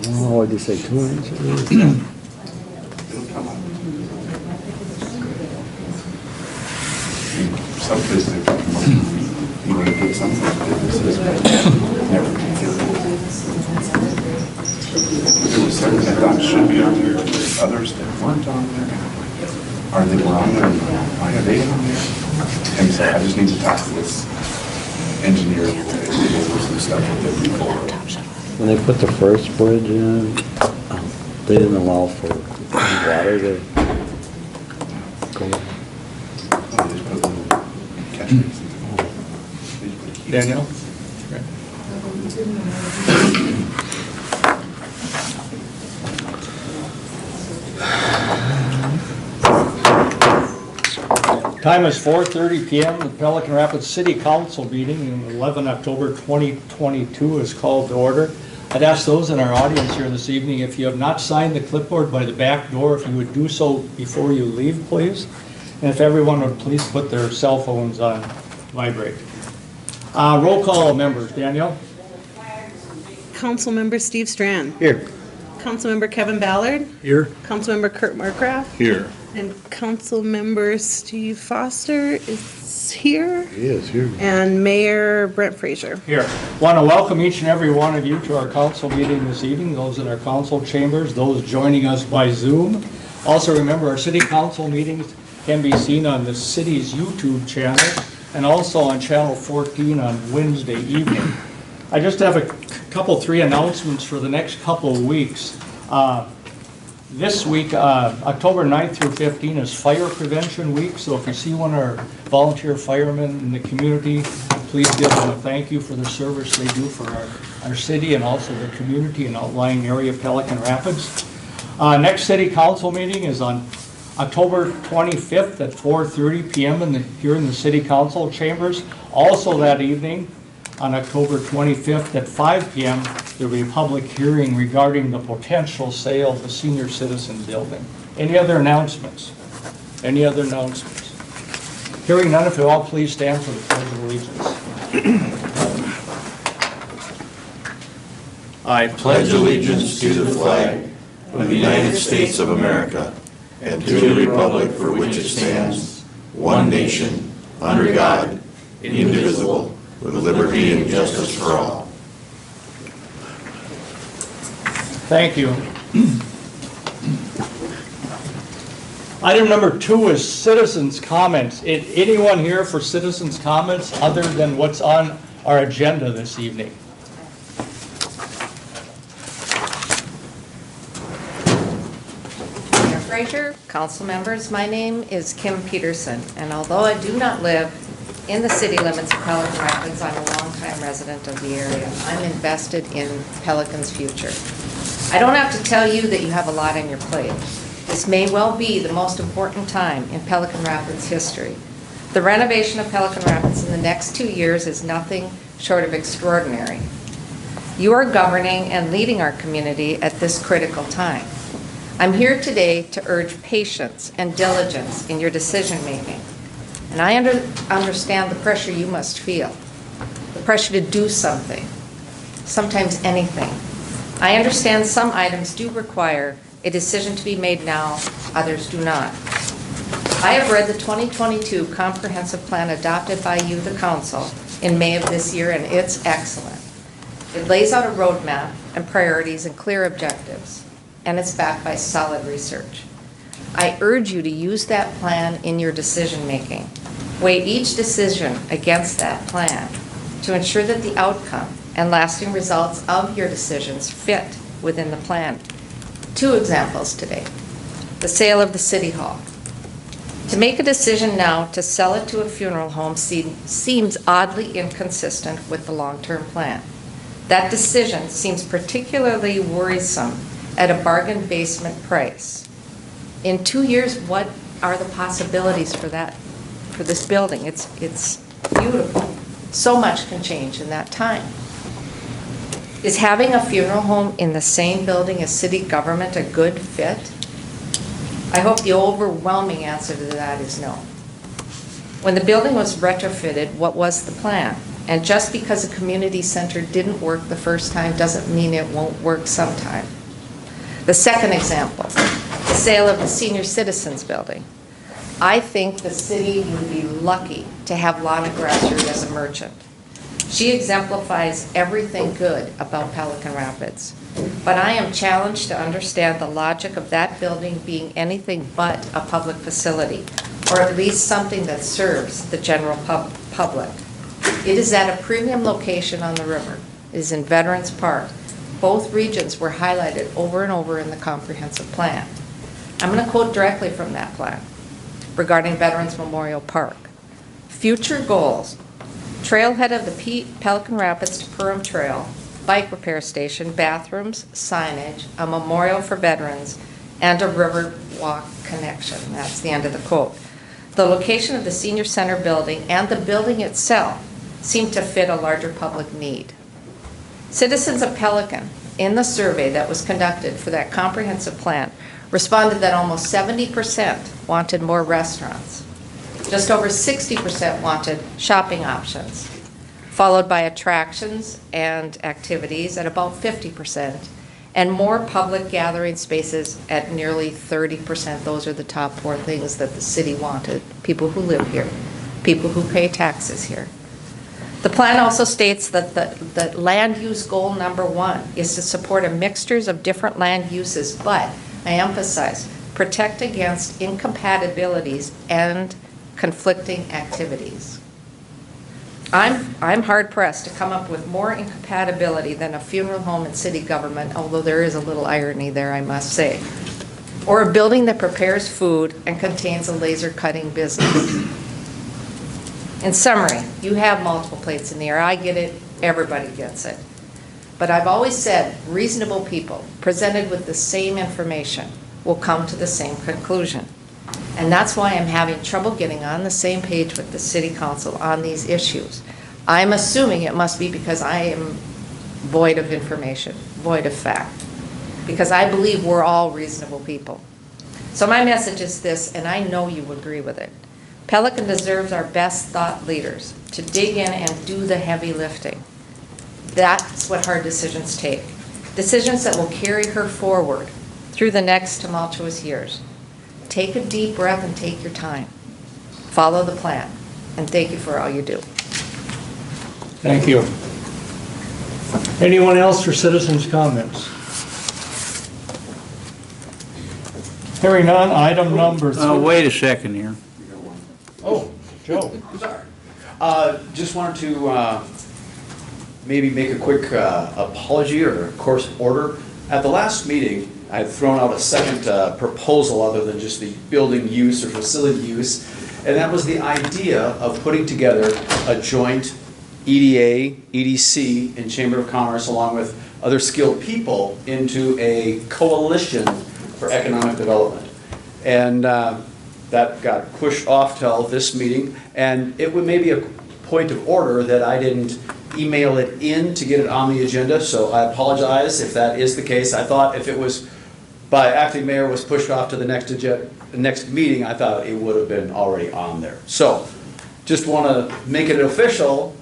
Oh, what'd you say, 2 inches? It'll come up. Some places they come up, you want to put some businesses, but never can get it. There was certain that I thought should be on there, others that weren't on there. Are they were on there? Why are they on there? And so I just need to talk to this engineer over some stuff with it before. When they put the first bridge in, they didn't allow for water to go. Oh, they just put a little catch basin. They just put a key. Daniel? Time is 4:30 p.m. The Pelican Rapids City Council meeting on 11 October 2022 is called to order. I'd ask those in our audience here this evening, if you have not signed the clipboard by the back door, if you would do so before you leave, please. And if everyone would please put their cell phones on vibrate. Roll call members. Danielle? Councilmember Steve Strand. Here. Councilmember Kevin Ballard. Here. Councilmember Kurt Markgraf. Here. And Councilmember Steve Foster is here. He is here. And Mayor Brent Frazier. Here. Want to welcome each and every one of you to our council meeting this evening, those in our council chambers, those joining us by Zoom. Also remember, our city council meetings can be seen on the city's YouTube channel and also on channel 14 on Wednesday evening. I just have three announcements for the next couple of weeks. This week, October 9th through 15th is Fire Prevention Week, so if you see one of our volunteer firemen in the community, please give them a thank you for the service they do for our city and also the community and outlying area of Pelican Rapids. Next city council meeting is on October 25th at 4:30 p.m. here in the city council chambers. Also that evening, on October 25th at 5 p.m., there will be a public hearing regarding the potential sale of the senior citizen building. Any other announcements? Any other announcements? Hearing none, if you all please stand for the Pledge of Allegiance. I pledge allegiance to the flag of the United States of America and to the republic for which it stands, one nation, under God, indivisible, with liberty and justice for all. Thank you. Item number 2 is citizens' comments. Anyone here for citizens' comments other than what's on our agenda this evening? Mayor Frazier, council members, my name is Kim Peterson, and although I do not live in the city limits of Pelican Rapids, I'm a longtime resident of the area. I'm invested in Pelican's future. I don't have to tell you that you have a lot on your plate. This may well be the most important time in Pelican Rapids history. The renovation of Pelican Rapids in the next 2 years is nothing short of extraordinary. You are governing and leading our community at this critical time. I'm here today to urge patience and diligence in your decision making. And I understand the pressure you must feel, the pressure to do something, sometimes anything. I understand some items do require a decision to be made now, others do not. I have read the 2022 comprehensive plan adopted by you, the council, in May of this year, and it's excellent. It lays out a roadmap and priorities and clear objectives, and it's backed by solid research. I urge you to use that plan in your decision making. Weigh each decision against that plan to ensure that the outcome and lasting results of your decisions fit within the plan. 2 examples today. The sale of the City Hall. To make a decision now to sell it to a funeral home seems oddly inconsistent with the long-term plan. That decision seems particularly worrisome at a bargain basement price. In 2 years, what are the possibilities for that, for this building? It's beautiful. So much can change in that time. Is having a funeral home in the same building as city government a good fit? I hope the overwhelming answer to that is no. When the building was retrofitted, what was the plan? And just because a community center didn't work the first time doesn't mean it won't work sometime. The second example, the sale of the senior citizens building. I think the city would be lucky to have Lana Grasser as a merchant. She exemplifies everything good about Pelican Rapids. But I am challenged to understand the logic of that building being anything but a public facility, or at least something that serves the general public. It is at a premium location on the river. It is in Veterans Park. Both regions were highlighted over and over in the comprehensive plan. I'm going to quote directly from that plan regarding Veterans Memorial Park. Future goals: trailhead of the Pelican Rapids to Perham Trail, bike repair station, bathrooms, signage, a memorial for veterans, and a river walk connection. That's the end of the quote. The location of the senior center building and the building itself seem to fit a larger public need. Citizens of Pelican, in the survey that was conducted for that comprehensive plan, responded that almost 70% wanted more restaurants. Just over 60% wanted shopping options, followed by attractions and activities at about 50%, and more public gathering spaces at nearly 30%. Those are the top 4 things that the city wanted. People who live here, people who pay taxes here. The plan also states that the land use goal number 1 is to support a mixtures of different land uses, but I emphasize, protect against incompatibilities and conflicting activities. I'm hard pressed to come up with more incompatibility than a funeral home and city government, although there is a little irony there, I must say. Or a building that prepares food and contains a laser cutting business. In summary, you have multiple plates in the air. I get it, everybody gets it. But I've always said reasonable people presented with the same information will come to the same conclusion. And that's why I'm having trouble getting on the same page with the City Council on these issues. I'm assuming it must be because I am void of information, void of fact, because I believe we're all reasonable people. So my message is this, and I know you agree with it. Pelican deserves our best thought leaders to dig in and do the heavy lifting. That's what hard decisions take. Decisions that will carry her forward through the next tumultuous years. Take a deep breath and take your time. Follow the plan. And thank you for all you do. Thank you. Anyone else for citizens' comments? Hearing none, item number 3. Wait a second here. Oh, Joe. Just wanted to maybe make a quick apology or a course of order. At the last meeting, I had thrown out a second proposal other than just the building use or facility use, and that was the idea of putting together a joint EDA, EDC, and Chamber of Commerce, along with other skilled people, into a coalition for economic development. And that got pushed off till this meeting, and it would maybe a point of order that I didn't email it in to get it on the agenda, so I apologize if that is the case. I thought if it was by acting mayor was pushed off to the next meeting, I thought it would have been already on there. So just want to make it official.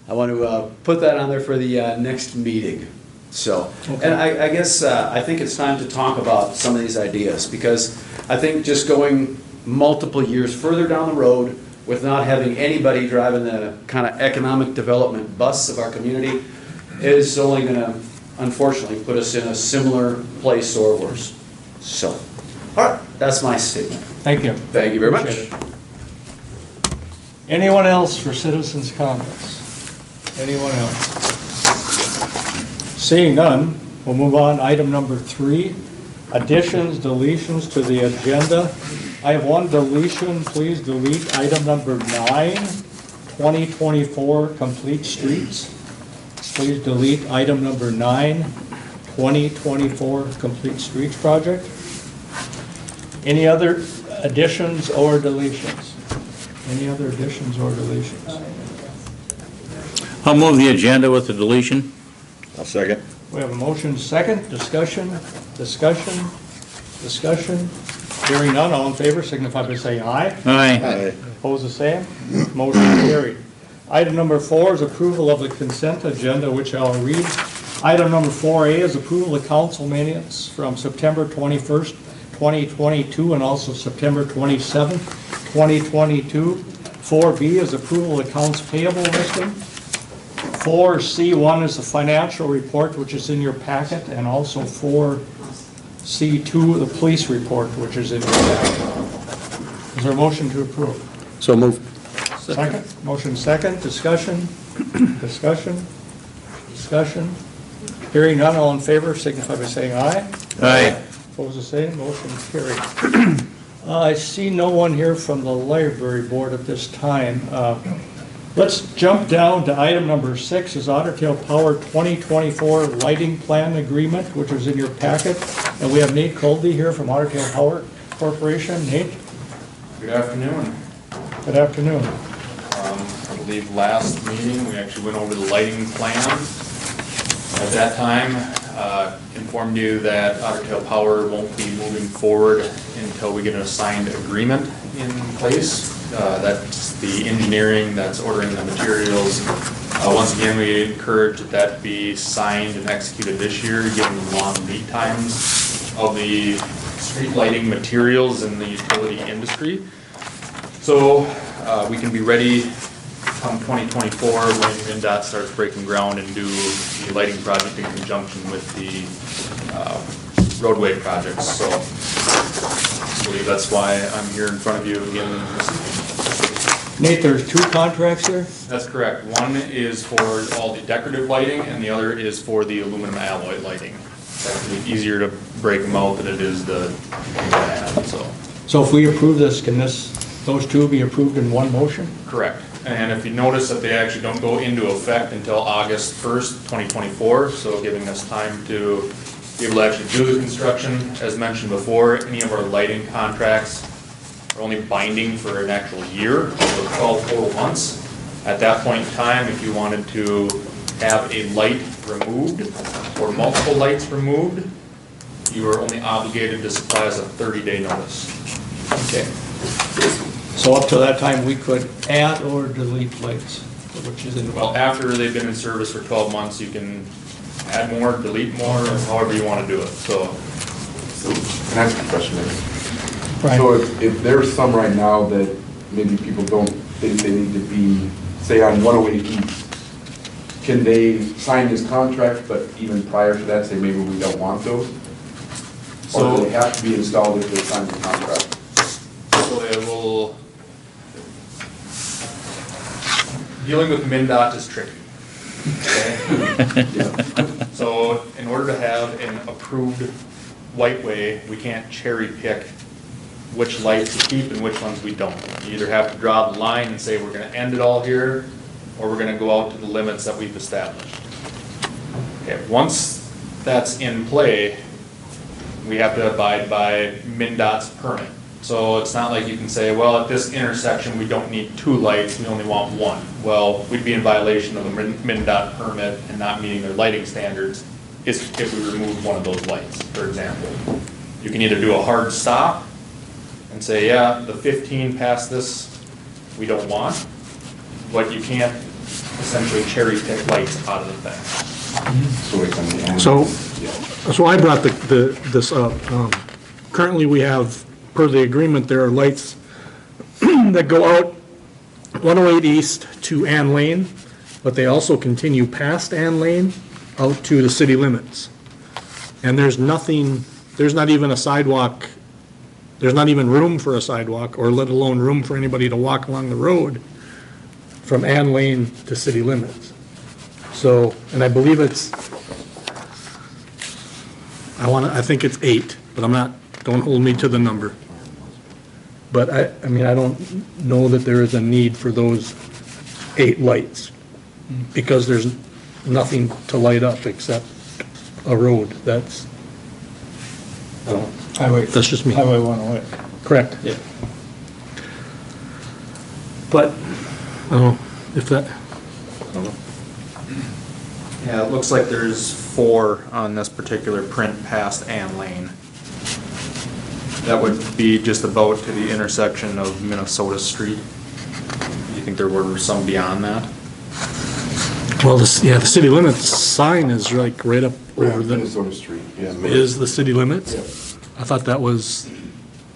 I want to put that on there for the next meeting. So, okay. And I guess I think it's time to talk about some of these ideas, because I think just going multiple years further down the road with not having anybody driving the kind of economic development bus of our community is only going to, unfortunately, put us in a similar place or worse. So, all right, that's my statement. Thank you. Thank you very much. Appreciate it. Anyone else for citizens' comments? Anyone else? Seeing none, we'll move on. Item number 3, additions, deletions to the agenda. I have one deletion. Please delete item number 9, 2024 complete streets. Please delete item number 9, 2024 complete streets project. Any other additions or deletions? Any other additions or deletions? I'll move the agenda with the deletion. I'll second. We have a motion second. Discussion. Hearing none, all in favor signify by saying aye. Aye. Opposed the same. Motion carried. Item number 4 is approval of the consent agenda, which I'll read. Item number 4A is approval of council minutes from September 21st, 2022, and also September 27th, 2022. 4B is approval of accounts payable listing. 4C1 is the financial report, which is in your packet, and also 4C2, the police report, which is in your packet. Is there a motion to approve? So moved. Second. Motion second, discussion, discussion, discussion. Hearing none, all in favor, signify by saying aye. Aye. Opposed, the same, motion carried. I see no one here from the library board at this time. Let's jump down to item number 6, is Otter Tail Power 2024 Lighting Plan Agreement, which is in your packet. And we have Nate Colby here from Otter Tail Power Corporation. Nate? Good afternoon. Good afternoon. I believe last meeting, we actually went over the lighting plan. At that time, informed you that Otter Tail Power won't be moving forward until we get an assigned agreement in place. That's the engineering, that's ordering the materials. Once again, we encourage that be signed and executed this year, given the long lead times of the street lighting materials in the utility industry. So we can be ready come 2024 when MnDOT starts breaking ground and do the lighting project in conjunction with the roadway projects. So I believe that's why I'm here in front of you again this evening. Nate, there's 2 contracts here? That's correct. One is for all the decorative lighting and the other is for the aluminum alloy lighting. It's actually easier to break them out than it is to add, so. So if we approve this, can those 2 be approved in one motion? Correct. And if you notice that they actually don't go into effect until August 1st, 2024, so giving us time to be able to actually do the construction. As mentioned before, any of our lighting contracts are only binding for an actual year, so 12 total months. At that point in time, if you wanted to have a light removed or multiple lights removed, you are only obligated to supply us a 30-day notice. Okay. So up to that time, we could add or delete lights, which is in. Well, after they've been in service for 12 months, you can add more, delete more, however you want to do it, so. Can I ask a question? Right. So if there's some right now that maybe people don't think they need to be, say on 108 East, can they sign this contract, but even prior to that, say maybe we don't want those? Or do they have to be installed if they sign the contract? So they will, dealing with MnDOT is tricky. Okay? So in order to have an approved lightway, we can't cherry pick which lights to keep and which ones we don't. You either have to draw the line and say we're gonna end it all here, or we're gonna go out to the limits that we've established. Okay, once that's in play, we have to abide by MnDOT's permit. So it's not like you can say, well, at this intersection, we don't need 2 lights, we only want 1. Well, we'd be in violation of the MnDOT permit and not meeting their lighting standards if we remove one of those lights, for example. You can either do a hard stop and say, yeah, the 15 past this, we don't want, but you can't essentially cherry pick lights out of the thing. So I brought this up. Currently, we have, per the agreement, there are lights that go out 108 East to Ann Lane, but they also continue past Ann Lane out to the city limits. And there's nothing, there's not even a sidewalk, there's not even room for a sidewalk, or let alone room for anybody to walk along the road from Ann Lane to city limits. So, and I believe it's, I think it's 8, but I'm not, don't hold me to the number. But I mean, I don't know that there is a need for those 8 lights, because there's nothing to light up except a road. That's, I don't know. Highway. That's just me. Highway 108. Correct. Yeah. But, I don't know, if that, Yeah, it looks like there's 4 on this particular print past Ann Lane. That would be just about to the intersection of Minnesota Street. Do you think there were some beyond that? Well, the city limits sign is like right up over the, Minnesota Street. is the city limits? Yes. I thought that was,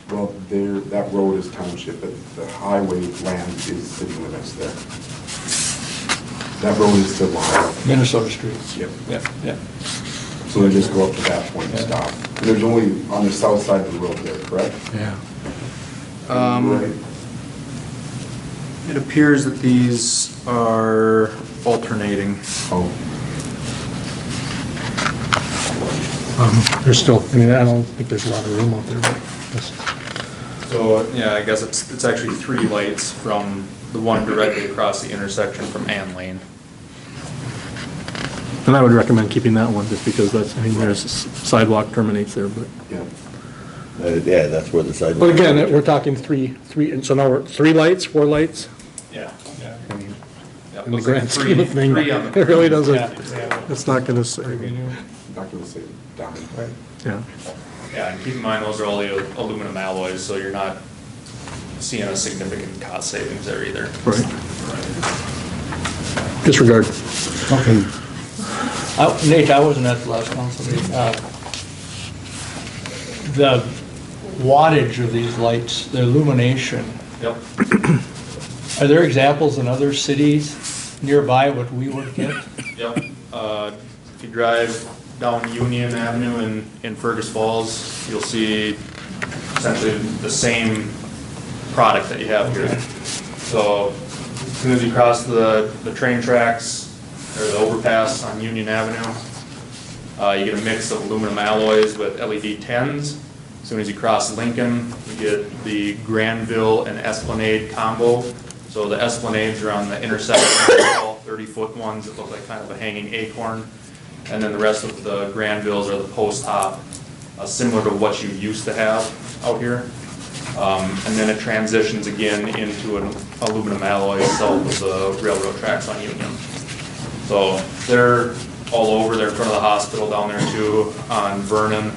Well, there, that road is township, but the highway land is city limits there. That road is still long. Minnesota Street. Yep. Yeah. So they just go up to that point and stop. And there's only on the south side of the road there, correct? yeah. Right. It appears that these are alternating. Oh, There's still, I mean, I don't think there's a lot of room out there, but that's, So, yeah, I guess it's actually 3 lights from the one directly across the intersection from Ann Lane. and I would recommend keeping that one just because that's, I mean, there's sidewalk terminates there, but. yeah. Yeah, that's where the sidewalk. But again, we're talking three, and so now we're 3 lights, 4 lights? Yeah. I mean, Yeah, in the those are grand scheme of things, three on the- it really doesn't, Yeah. it's not gonna say, Not gonna say down. yeah. Yeah, and keep in mind, those are all the aluminum alloys, so you're not seeing a significant cost savings there either. Right. Disregard. Okay. Nate, I wasn't at the last council meeting. The wattage of these lights, the illumination, Yep. are there examples in other cities nearby what we would get? Yep. If you drive down Union Avenue in Fergus Falls, you'll see essentially the same product that you have here. So as soon as you cross the train tracks or the overpass on Union Avenue, you get a mix of aluminum alloys with LED 10s. As soon as you cross Lincoln, you get the Granville and Esplanade combo. So the Esplanades are on the intersection, all 30-foot ones that look like kind of a hanging acorn. And then the rest of the Granvilles are the post top, similar to what you used to have out here. And then it transitions again into an aluminum alloy south of the railroad tracks on Union. So they're all over. They're in front of the hospital down there too, on Vernon.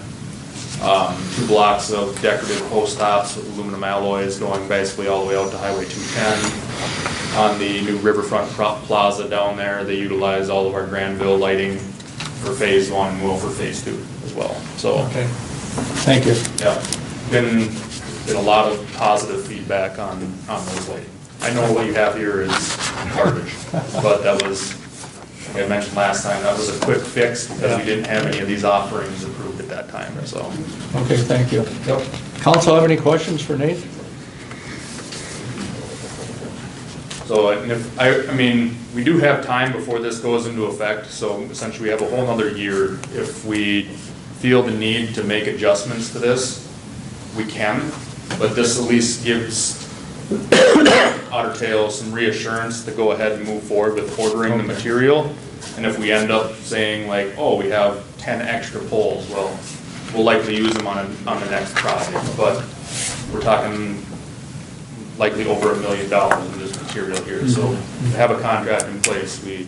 2 blocks of decorative post tops with aluminum alloys going basically all the way out to Highway 210. On the new Riverfront Plaza down there, they utilize all of our Granville lighting for phase 1 and will for phase 2 as well. So, Okay, thank you. yeah, been a lot of positive feedback on those lighting. I know what you have here is garbage, but that was, like I mentioned last time, that was a quick fix because we didn't have any of these offerings approved at that time, so. Okay, thank you. Yep. Council have any questions for Nate? So, and if, I mean, we do have time before this goes into effect, so essentially we have a whole nother year. If we feel the need to make adjustments to this, we can, but this at least gives Otter Tail some reassurance to go ahead and move forward with ordering the material. And if we end up saying like, oh, we have 10 extra poles, well, we'll likely use them on the next project, but we're talking likely over $1 million in this material here. So to have a contract in place, we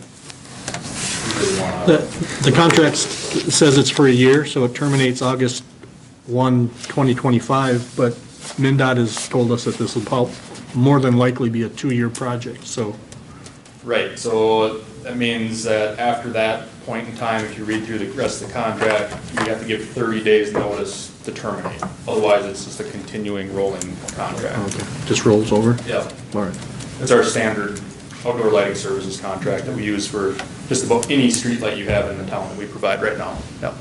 really want to. The contract says it's for a year, so it terminates August 1, 2025, but MnDOT has told us that this will more than likely be a 2-year project, so. Right, so that means that after that point in time, if you read through the rest of the contract, you have to give 30 days notice to terminate. Otherwise, it's just a continuing rolling contract. Okay, just rolls over? Yeah. All right. It's our standard outdoor lighting services contract that we use for just about any street light you have in the town that we provide right now. Yep.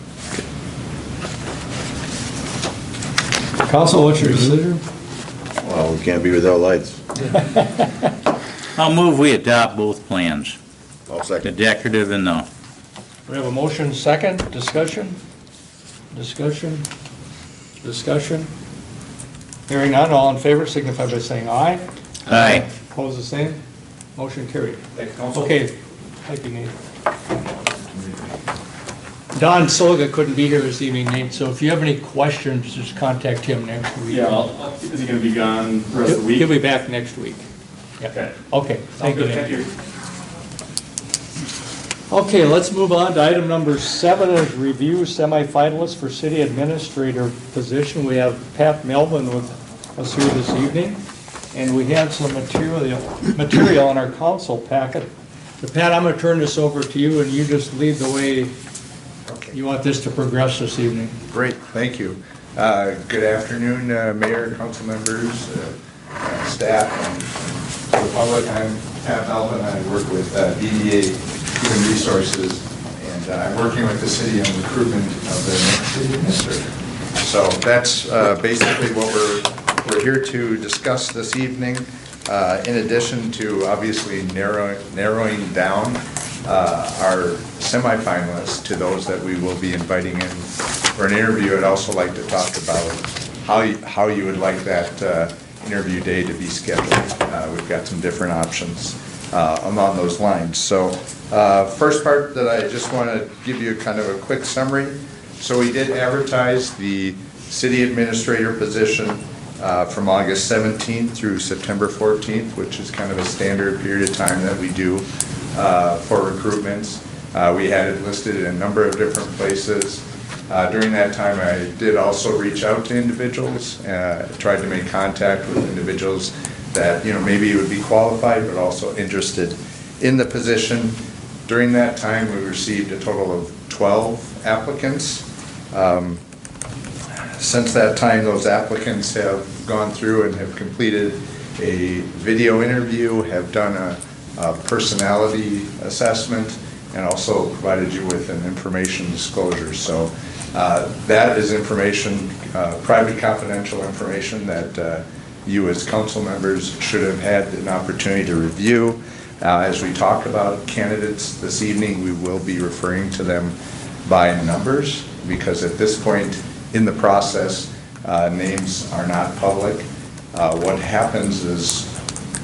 Council, what's your decision? Well, we can't be without lights. I'll move we adopt both plans, I'll the second. decorative and the, We have a motion second, discussion? Discussion? Discussion? Hearing none, all in favor signify by saying aye. aye. Opposed, the same. Motion carried. Thank you, Council. Okay, thank you, Nate. Don Solga couldn't be here this evening, Nate, so if you have any questions, just contact him next week. Yeah, is he gonna be gone the rest of the week? He'll be back next week. Yeah. Okay. Okay, thank you, Thank Nate. you. Okay, let's move on to item number 7, is review semifinalists for city administrator position. We have Pat Melvin with us here this evening, and we have some material in our council packet So Pat, I'm gonna turn this over to you, and you just lead the way Okay, you want this to progress this evening. great, thank you. Good afternoon, Mayor, council members, staff, and the public. I'm Pat Melvin, I work with DDA Human Resources, and I'm working with the city on recruitment of the next city administrator. So that's basically what we're here to discuss this evening, in addition to obviously narrowing down our semifinalists to those that we will be inviting in for an interview. I'd also like to talk about how you would like that interview day to be scheduled. We've got some different options along those lines. So first part that I just want to give you kind of a quick summary. So we did advertise the city administrator position from August 17th through September 14th, which is kind of a standard period of time that we do for recruitments. We had it listed in a number of different places. During that time, I did also reach out to individuals, tried to make contact with individuals that, maybe would be qualified, but also interested in the position. During that time, we received a total of 12 applicants. Since that time, those applicants have gone through and have completed a video interview, have done a personality assessment, and also provided you with an information disclosure. So that is information, private confidential information that you as council members should have had an opportunity to review. As we talk about candidates this evening, we will be referring to them by numbers, because at this point in the process, names are not public. What happens is,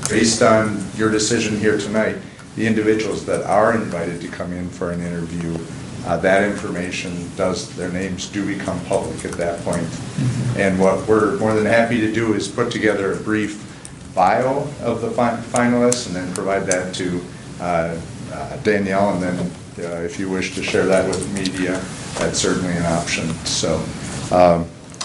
based on your decision here tonight, the individuals that are invited to come in for an interview, that information their names do become public at that point. And what we're more than happy to do is put together a brief bio of the finalists and then provide that to Danielle, and then if you wish to share that with media, that's certainly an option. So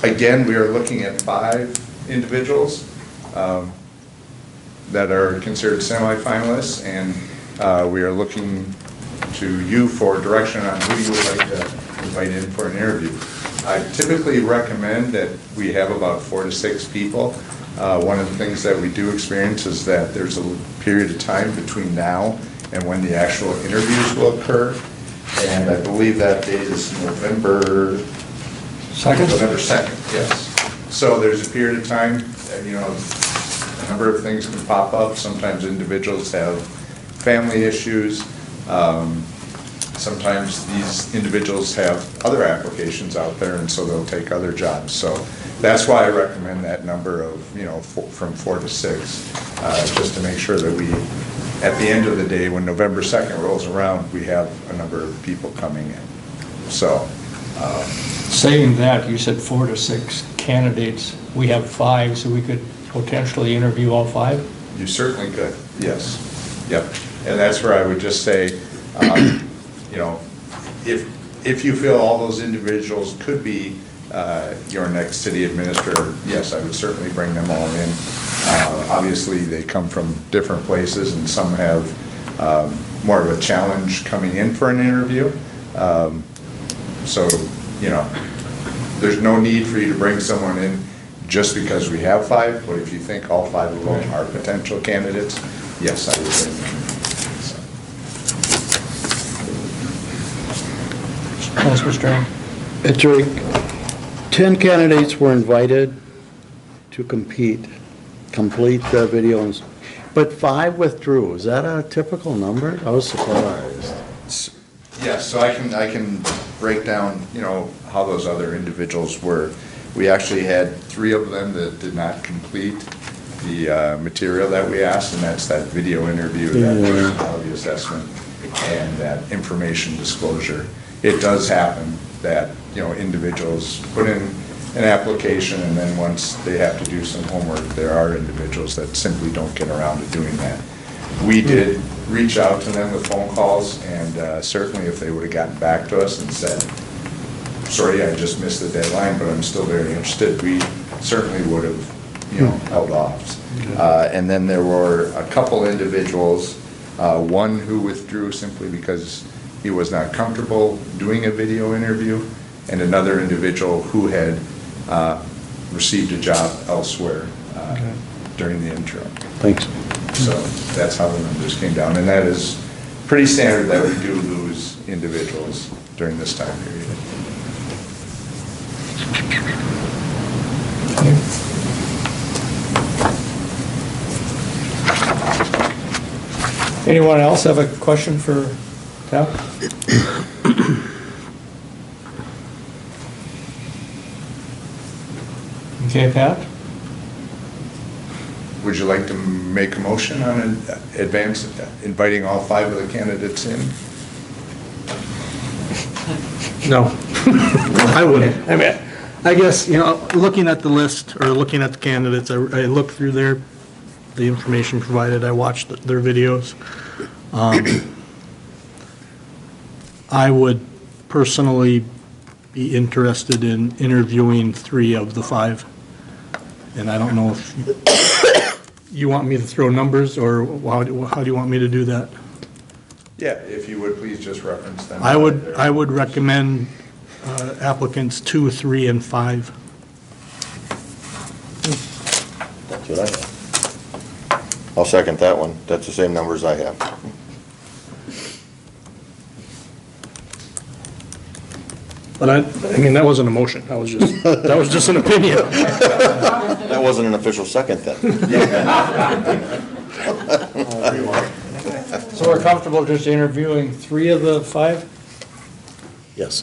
again, we are looking at 5 individuals that are considered semifinalists, and we are looking to you for direction on who you would like to invite in for an interview. I typically recommend that we have about 4 to 6 people. One of the things that we do experience is that there's a period of time between now and when the actual interviews will occur, and I believe that date is November 2nd? November 2nd, yes. So there's a period of time, a number of things can pop up. Sometimes individuals have family issues. Sometimes these individuals have other applications out there, and so they'll take other jobs. So that's why I recommend that number of, from 4 to 6, just to make sure that we, at the end of the day, when November 2nd rolls around, we have a number of people coming in. So. Saying that, you said 4 to 6 candidates. We have 5, so we could potentially interview all 5? You certainly could, yes. Yep. And that's where I would just say, if you feel all those individuals could be your next city administrator, yes, I would certainly bring them all in. Obviously, they come from different places, and some have more of a challenge coming in for an interview. So, there's no need for you to bring someone in just because we have 5, but if you think all 5 of them are potential candidates, yes, I would bring them. Councilor Strang? Patrick, 10 candidates were invited to complete the video, but 5 withdrew. Is that a typical number? I was surprised. Yes, so I can break down, how those other individuals were. We actually had 3 of them that did not complete the material that we asked, and that's that video interview, that personality assessment, and that information disclosure. It does happen that, individuals put in an application, and then once they have to do some homework, there are individuals that simply don't get around to doing that. We did reach out to them with phone calls, and certainly if they would have gotten back to us and said, sorry, I just missed the deadline, but I'm still very interested, we certainly would have, held off. And then there were a couple individuals one who withdrew simply because he was not comfortable doing a video interview, and another individual who had received a job elsewhere during the interim. Thanks. So that's how the numbers came down, and that is pretty standard that we do lose individuals during this time period. Anyone else have a question for Pat? Okay, Pat? Would you like to make a motion on advance, inviting all 5 of the candidates in? No, I wouldn't. I mean, I guess, looking at the list, or looking at the candidates, I looked through the information provided, I watched their videos. I would personally be interested in interviewing 3 of the 5. And I don't know if you want me to throw numbers, or how do you want me to do that? Yeah, if you would please just reference them. I would recommend applicants 2, 3, and 5. That's what I have. I'll second that one. That's the same numbers I have. But I mean, that wasn't a motion, that was just an opinion. That wasn't an official second then. So we're comfortable just interviewing 3 of the 5? Yes.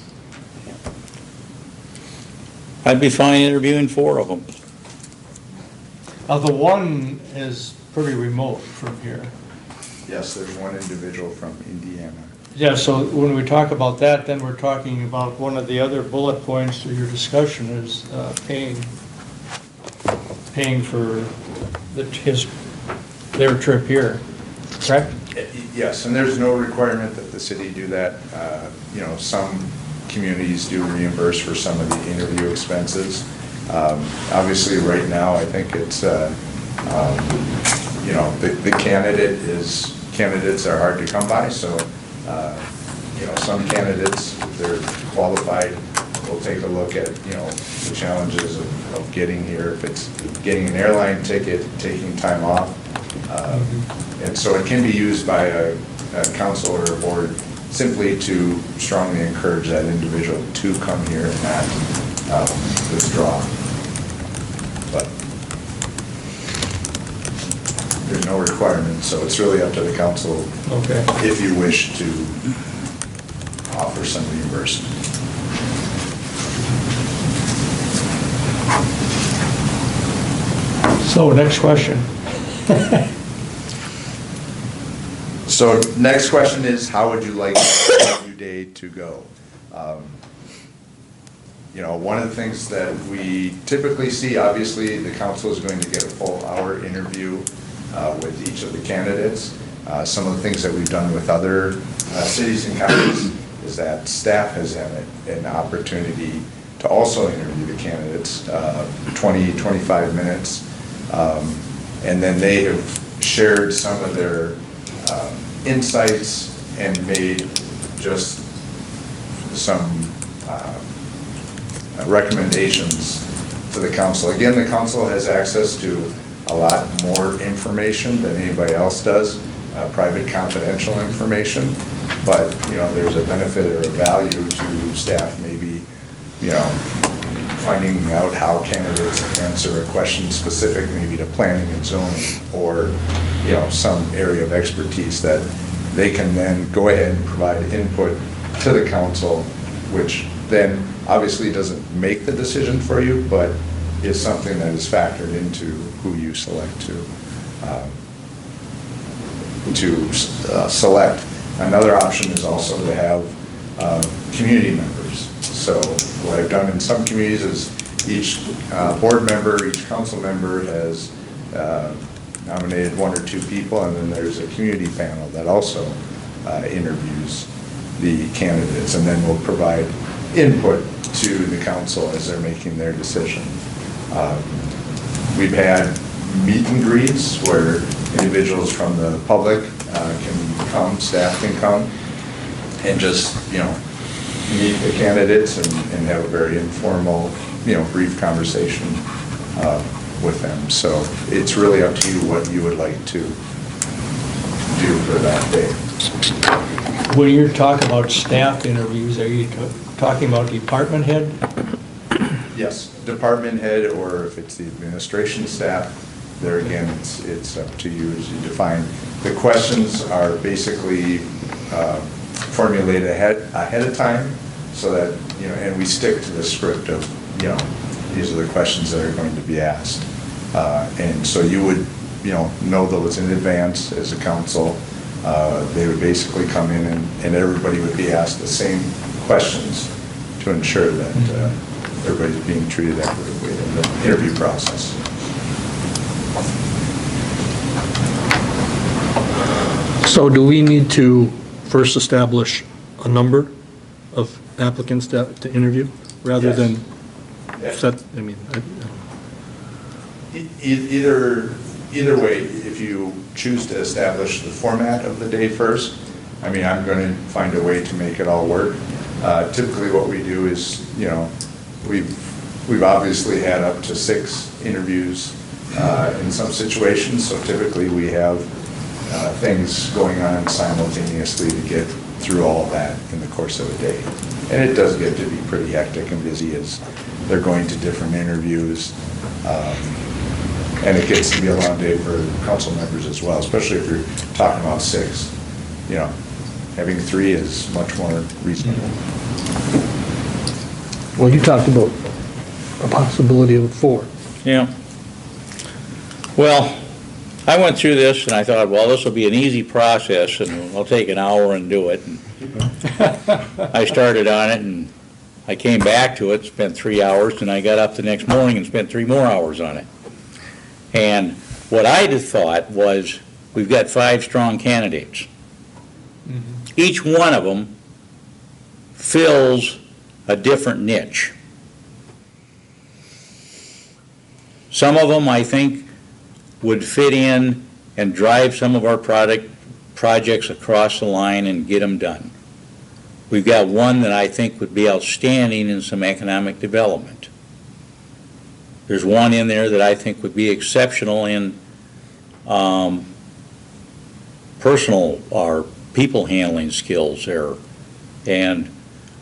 I'd be fine interviewing 4 of them. The one is pretty remote from here. Yes, there's one individual from Indiana. Yeah, so when we talk about that, then we're talking about one of the other bullet points of your discussion is paying for their trip here, correct? Yes, and there's no requirement that the city do that. Some communities do reimburse for some of the interview expenses. Obviously, right now, I think it's, the candidates are hard to come by, so, some candidates, if they're qualified, will take a look at, the challenges of getting here, if it's getting an airline ticket, taking time off. And so it can be used by a council or a board simply to strongly encourage that individual to come here and not withdraw. But there's no requirement, so it's really up to the council. Okay. If you wish to offer some reimbursement. So, next question. So next question is, how would you like the interview day to go? One of the things that we typically see, obviously, the council is going to get a full hour interview with each of the candidates. Some of the things that we've done with other cities and counties is that staff has had an opportunity to also interview the candidates, 20, 25 minutes. And then they have shared some of their insights and made just some recommendations to the council. Again, the council has access to a lot more information than anybody else does, private confidential information, but there's a benefit or a value to staff maybe finding out how candidates answer a question specific maybe to planning and zoning, or some area of expertise that they can then go ahead and provide input to the council, which then obviously doesn't make the decision for you, but is something that is factored into who you select to select. Another option is also to have community members. So what I've done in some communities is each board member, each council member has nominated 1 or 2 people, and then there's a community panel that also interviews the candidates, and then we'll provide input to the council as they're making their decision. We've had meet and greets where individuals from the public can come, staff can come, and just, meet the candidates and have a very informal, brief conversation with them. So it's really up to you what you would like to do for that day. When you're talking about staff interviews, are you talking about department head? Yes, department head, or if it's the administration staff, there again, it's up to you as you define. The questions are basically formulated ahead of time, so that, and we stick to the script of, these are the questions that are going to be asked. And so you would, know those in advance as a council. They would basically come in and everybody would be asked the same questions to ensure that everybody's being treated equitably in the interview process. So do we need to first establish a number of applicants to interview, rather Yes. than Yeah. set, Either way, if you choose to establish the format of the day first, I'm going to find a way to make it all work. Typically what we do is, we've obviously had up to 6 interviews in some situations, so typically we have things going on simultaneously to get through all of that in the course of a day. And it does get to be pretty hectic and busy as they're going to different interviews. And it gets to be a long day for council members as well, especially if you're talking about 6. Having 3 is much more reasonable. well, you talked about a possibility of 4. Yeah. Well, I went through this and I thought, well, this will be an easy process and I'll take an hour and do it. And I started on it and I came back to it, spent 3 hours, and I got up the next morning and spent 3 more hours on it. And what I'd have thought was, we've got 5 strong candidates. Each one of them fills a different niche. Some of them, I think, would fit in and drive some of our projects across the line and get them done. We've got one that I think would be outstanding in some economic development. There's one in there that I think would be exceptional in personal or people handling skills there. And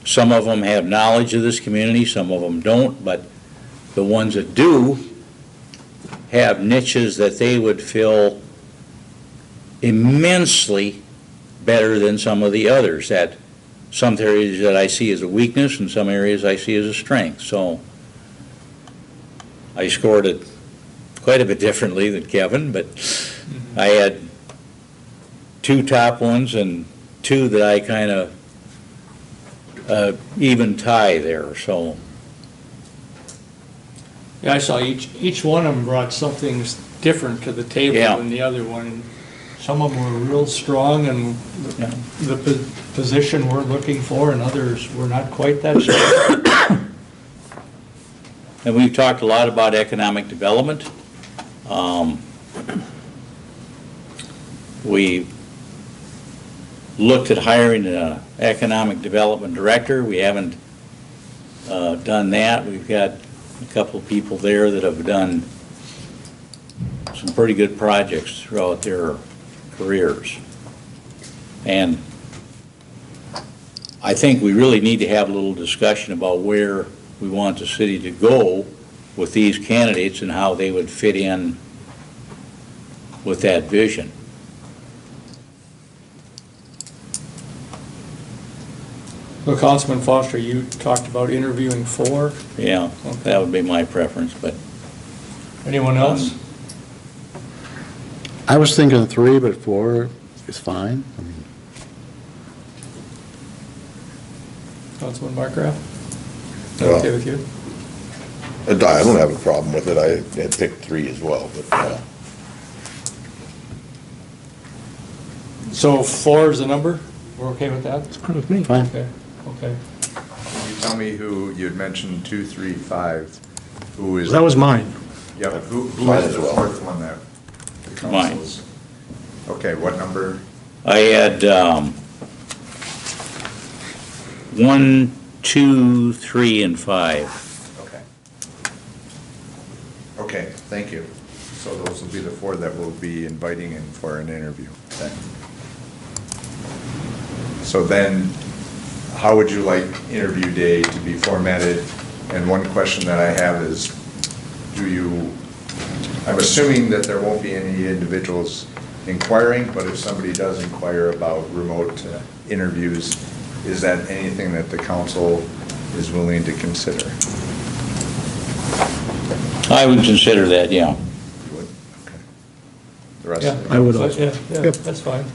some of them have knowledge of this community, some of them don't, but the ones that do have niches that they would fill immensely better than some of the others. That some areas that I see as a weakness and some areas I see as a strength. So I scored it quite a bit differently than Kevin, but I had 2 top ones and 2 that I kind of even tie there. So Yeah, I saw each one of them brought something different to the table Yeah. than the other one. Some of them were real strong and Yeah. the position we're looking for, and others were not quite that strong. And we've talked a lot about economic development. We looked at hiring an economic development director. We haven't done that. We've got a couple of people there that have done some pretty good projects throughout their careers. And I think we really need to have a little discussion about where we want the city to go with these candidates and how they would fit in with that vision. Well, Councilman Foster, you talked about interviewing 4. Yeah, that would be my preference, but Anyone else? I was thinking 3, but 4 is fine. I mean, Councilman Markgraf? Well, Okay with you? I don't have a problem with it. I had picked 3 as well, but So 4 is the number? We're okay with that? It's fine with me. Fine. Okay, okay. Can you tell me who, you had mentioned 2, 3, 5, who is? That was mine. Yeah, who Mine is as the well. 4th one that the Mine. council's? Okay, what number? I had 1, 2, 3, and 5. Okay. Okay, thank you. So those will be the 4 that we'll be inviting in for an interview then. So then, how would you like interview day to be formatted? And one question that I have is, I'm assuming that there won't be any individuals inquiring, but if somebody does inquire about remote interviews, is that anything that the council is willing to consider? I would consider that, yeah. You would? Okay. The rest Yeah, of I would so, also. yeah, Yep. that's fine.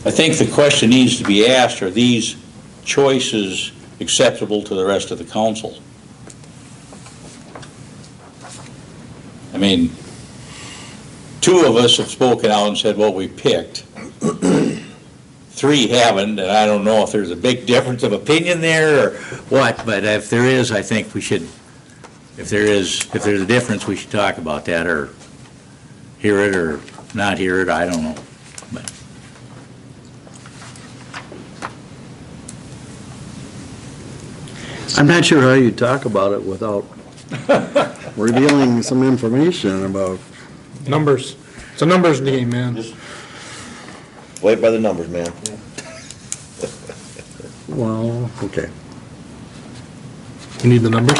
I think the question needs to be asked, are these choices acceptable to the rest of the council? I mean, 2 of us have spoken out and said what we picked. 3 haven't, and I don't know if there's a big difference of opinion there or what, but if there is, I think we should, if there's a difference, we should talk about that or hear it or not hear it, I don't know. But I'm not sure how you talk about it without revealing some information about, Numbers. It's a numbers game, man. Just play it by the numbers, man. well, okay. You need the numbers?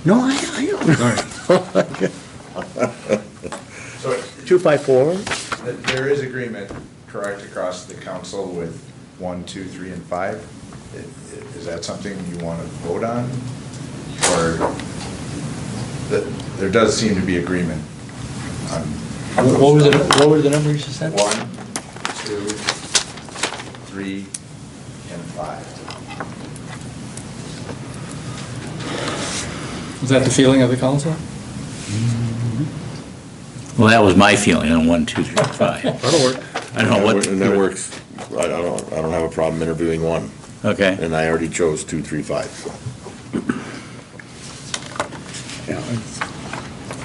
No, I don't. All right. So 254? there is agreement, correct, across the council with 1, 2, 3, and 5? Is that something you want to vote on? Or there does seem to be agreement on. What was the number you just said? 1, 2, 3, and 5. Was that the feeling of the council? Well, that was my feeling on 1, 2, 3, 5. That'll work. I don't know what. And that works. I don't have a problem interviewing 1. Okay. And I already chose 2, 3, 5. so.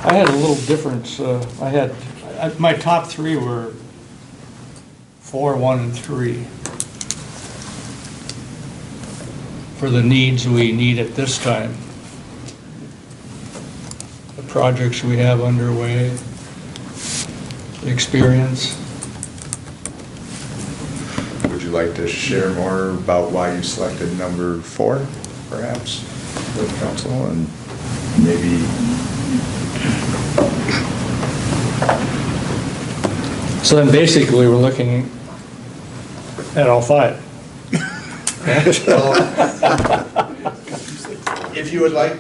I had a little difference. My top 3 were 4, 1, and 3. For the needs we need at this time. The projects we have underway, the experience. Would you like to share more about why you selected number 4, perhaps, with the council, and maybe? So then basically, we're looking at all 5. If you would like,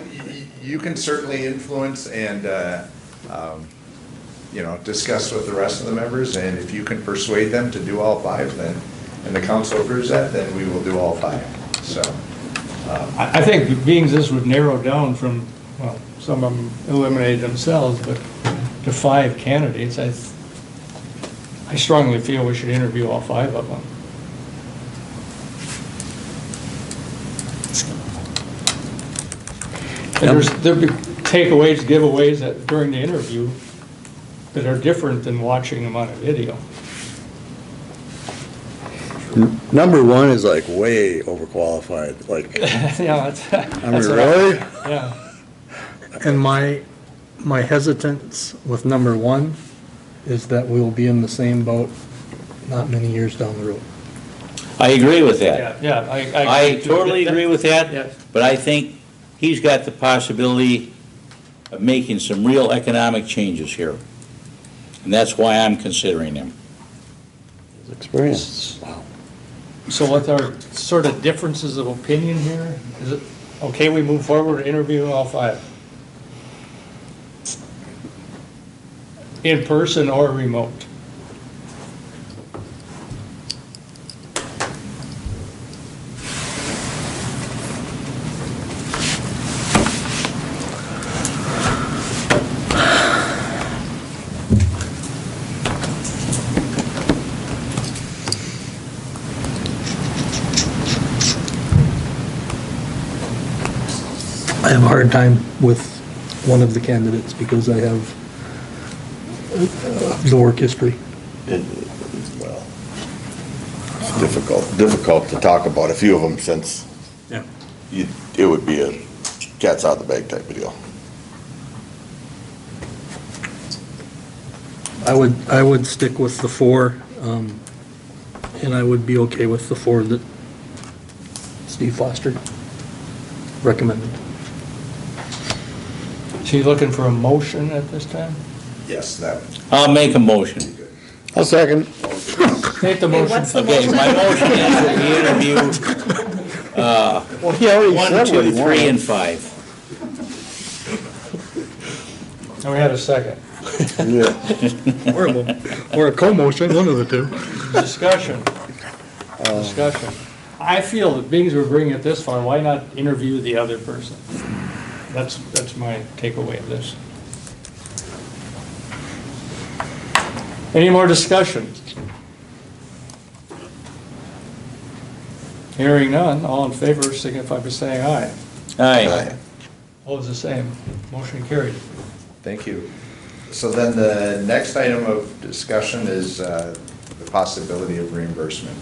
you can certainly influence and, discuss with the rest of the members, and if you can persuade them to do all 5, then, and the council approves that, then we will do all 5, so. I think being this would narrow down from, well, some of them eliminated themselves, but to 5 candidates, I strongly feel we should interview all 5 of them. And there'll be takeaways, giveaways that during the interview that are different than watching them on a video. Number 1 is like way overqualified, like, Yeah, that's. I mean, really? Yeah. And my hesitance with number 1 is that we will be in the same boat not many years down the road. I agree with that. Yeah, I totally agree with that, Yes. but I think he's got the possibility of making some real economic changes here. And that's why I'm considering him. Experience. Wow. So with our sort of differences of opinion here, is it okay we move forward to interview all 5? In person or remote? I have a hard time with one of the candidates because I have the work history. Well, it's difficult to talk about a few of them since Yeah. it would be a cat's out of the bag type of deal. I would stick with the 4, and I would be okay with the 4 that Steve Foster recommended. So you looking for a motion at this time? Yes, that. I'll make a motion. I'll second. Make the Okay, motion. what's the Okay, motion? my motion is that we interview Well, he already 1, said what 2, he 3, wanted. and 5. And we had a second. Yeah. Or a co-motion, one of the two. Discussion. Discussion. I feel that being as we're bringing it this far, why not interview the other person? That's my takeaway of this. Any more discussion? Hearing none, all in favor signify by saying aye. Aye. Opposed, the same. Motion carried. Thank you. So then the next item of discussion is the possibility of reimbursement.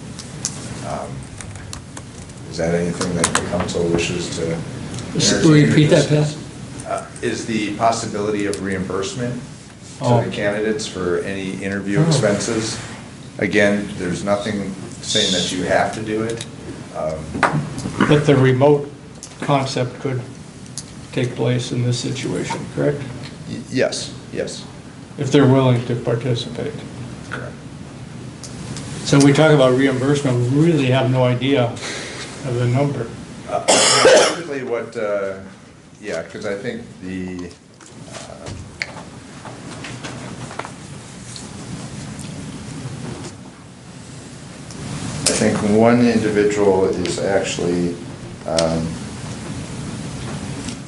Is that anything that the council wishes to? Repeat that, Pat? Is the possibility of reimbursement to Oh. the candidates for any interview expenses? Again, there's nothing saying that you have to do it. That the remote concept could take place in this situation, correct? Yes, yes. If they're willing to participate. Correct. So we talk about reimbursement, we really have no idea of the number. Typically what, yeah, because I think I think one individual is actually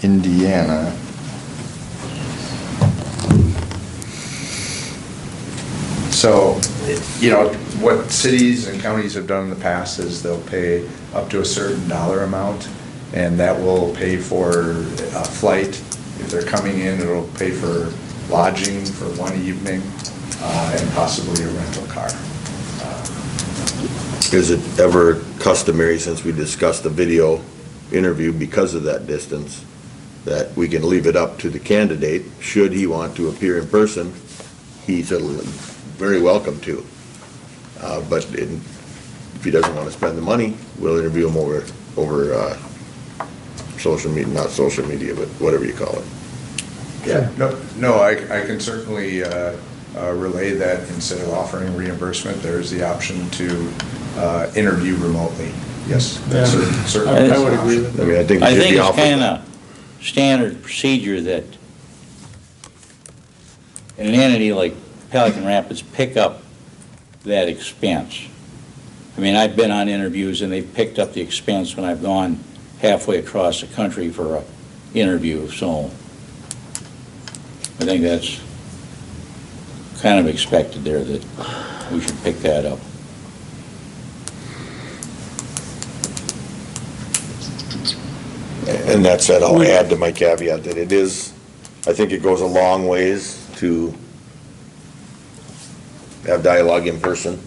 Indiana. So, you know, what cities and counties have done in the past is they'll pay up to a certain dollar amount, and that will pay for a flight. If they're coming in, it'll pay for lodging for one evening, and possibly a rental car. Is it ever customary, since we discussed the video interview because of that distance, that we can leave it up to the candidate, should he want to appear in person? He's very welcome to. But if he doesn't want to spend the money, we'll interview him over social media, not social media, but whatever you call it. Yeah, no, I can certainly relay that instead of offering reimbursement, there's the option to interview remotely. Yes, Yeah. certainly. I would agree with I mean, I think I it should think be it's offered. kind of standard procedure that an entity like Pelican Rapids pick up that expense. I mean, I've been on interviews and they've picked up the expense when I've gone halfway across the country for an interview, so I think that's kind of expected there, that we should pick that up. And that said, I'll add to my caveat that it is, I think it goes a long ways to have dialogue in person.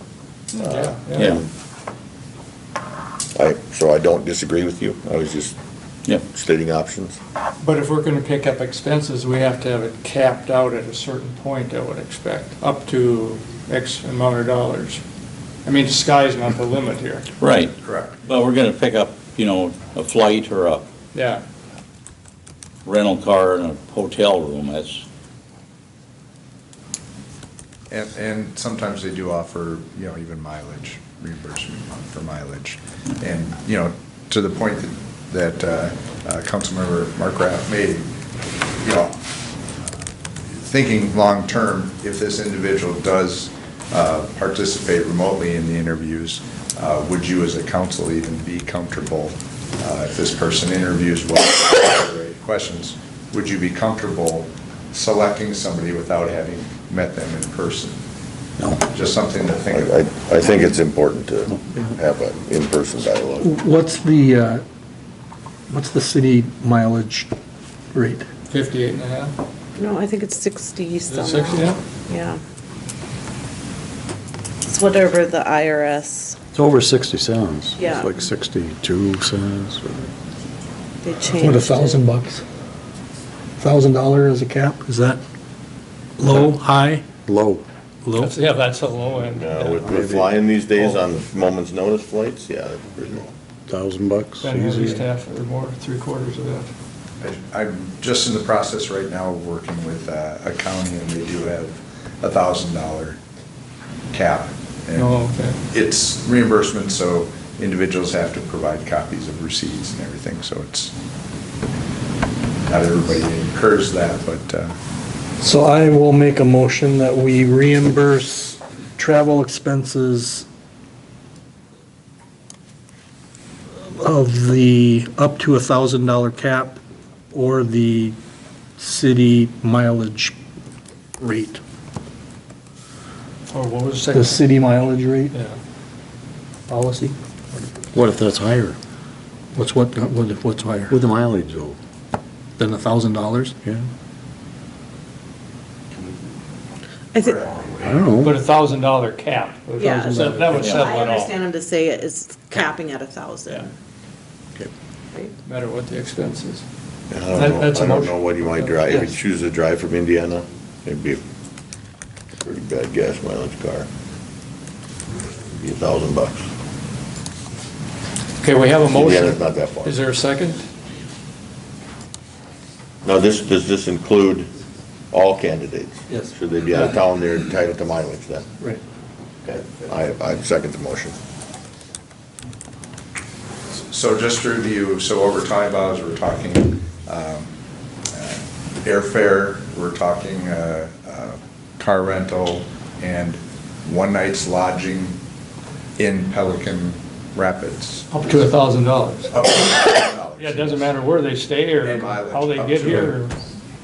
Yeah. Yeah. So I don't disagree with you. I was just Yep. stating options. But if we're gonna pick up expenses, we have to have it capped out at a certain point, I would expect, up to X amount of dollars. I mean, the sky's not the limit here. Right. Correct. Well, we're gonna pick up, a flight or a Yeah. rental car and a hotel room, that's, And sometimes they do offer, even mileage, reimbursement for mileage. And, to the point that Councilmember Mark Raff made, thinking long-term, if this individual does participate remotely in the interviews, would you as a council even be comfortable, if this person interviews well, questions, would you be comfortable selecting somebody without having met them in person? No. Just something to think about. I think it's important to have an in-person dialogue. What's the city mileage rate? 58 and a half? No, I think it's 60 Is it something. 60 now? Yeah. It's whatever the IRS, It's over 60 cents. Yeah. It's like 62 cents. they changed. What, it. $1,000? $1,000 as a cap, is that low, high, Low. low? Yeah, that's a low end. With flying these days on moment's notice flights, yeah, that's pretty low. $1,000 Been at least easy. half or more, 3/4 of that. I'm just in the process right now of working with a county, and they do have $1,000 cap. And Oh, okay. it's reimbursement, so individuals have to provide copies of receipts and everything, so it's, not everybody incurs that, but, So I will make a motion that we reimburse travel expenses of the up to $1,000 cap or the city mileage rate. Or what was the The second? city mileage rate Yeah. policy? What if that's higher? What's higher With the mileage though? than $1,000? Yeah. I think, I don't know. But $1,000 cap. yeah. That would settle I it all. understand him to say it is capping at 1,000. Yeah. Okay. Right? No matter what the expense is. I That- don't know, that's a I don't motion. know what you might drive, if you Yes. choose to drive from Indiana, it'd be a pretty bad gas mileage car. Be $1,000. Okay, we have a Indiana's motion. not that far. Is there a second? Now, does this include all candidates? Yes. Should they be out of town, they're entitled to mileage then? Right. Okay, I second the motion. so just to review, so what we're talking about is we're talking airfare, we're talking car rental, and one night's lodging in Pelican Rapids. Up to $1,000. Up to $1,000. Yeah, it doesn't matter where they stay or And mileage, how they up get to- here,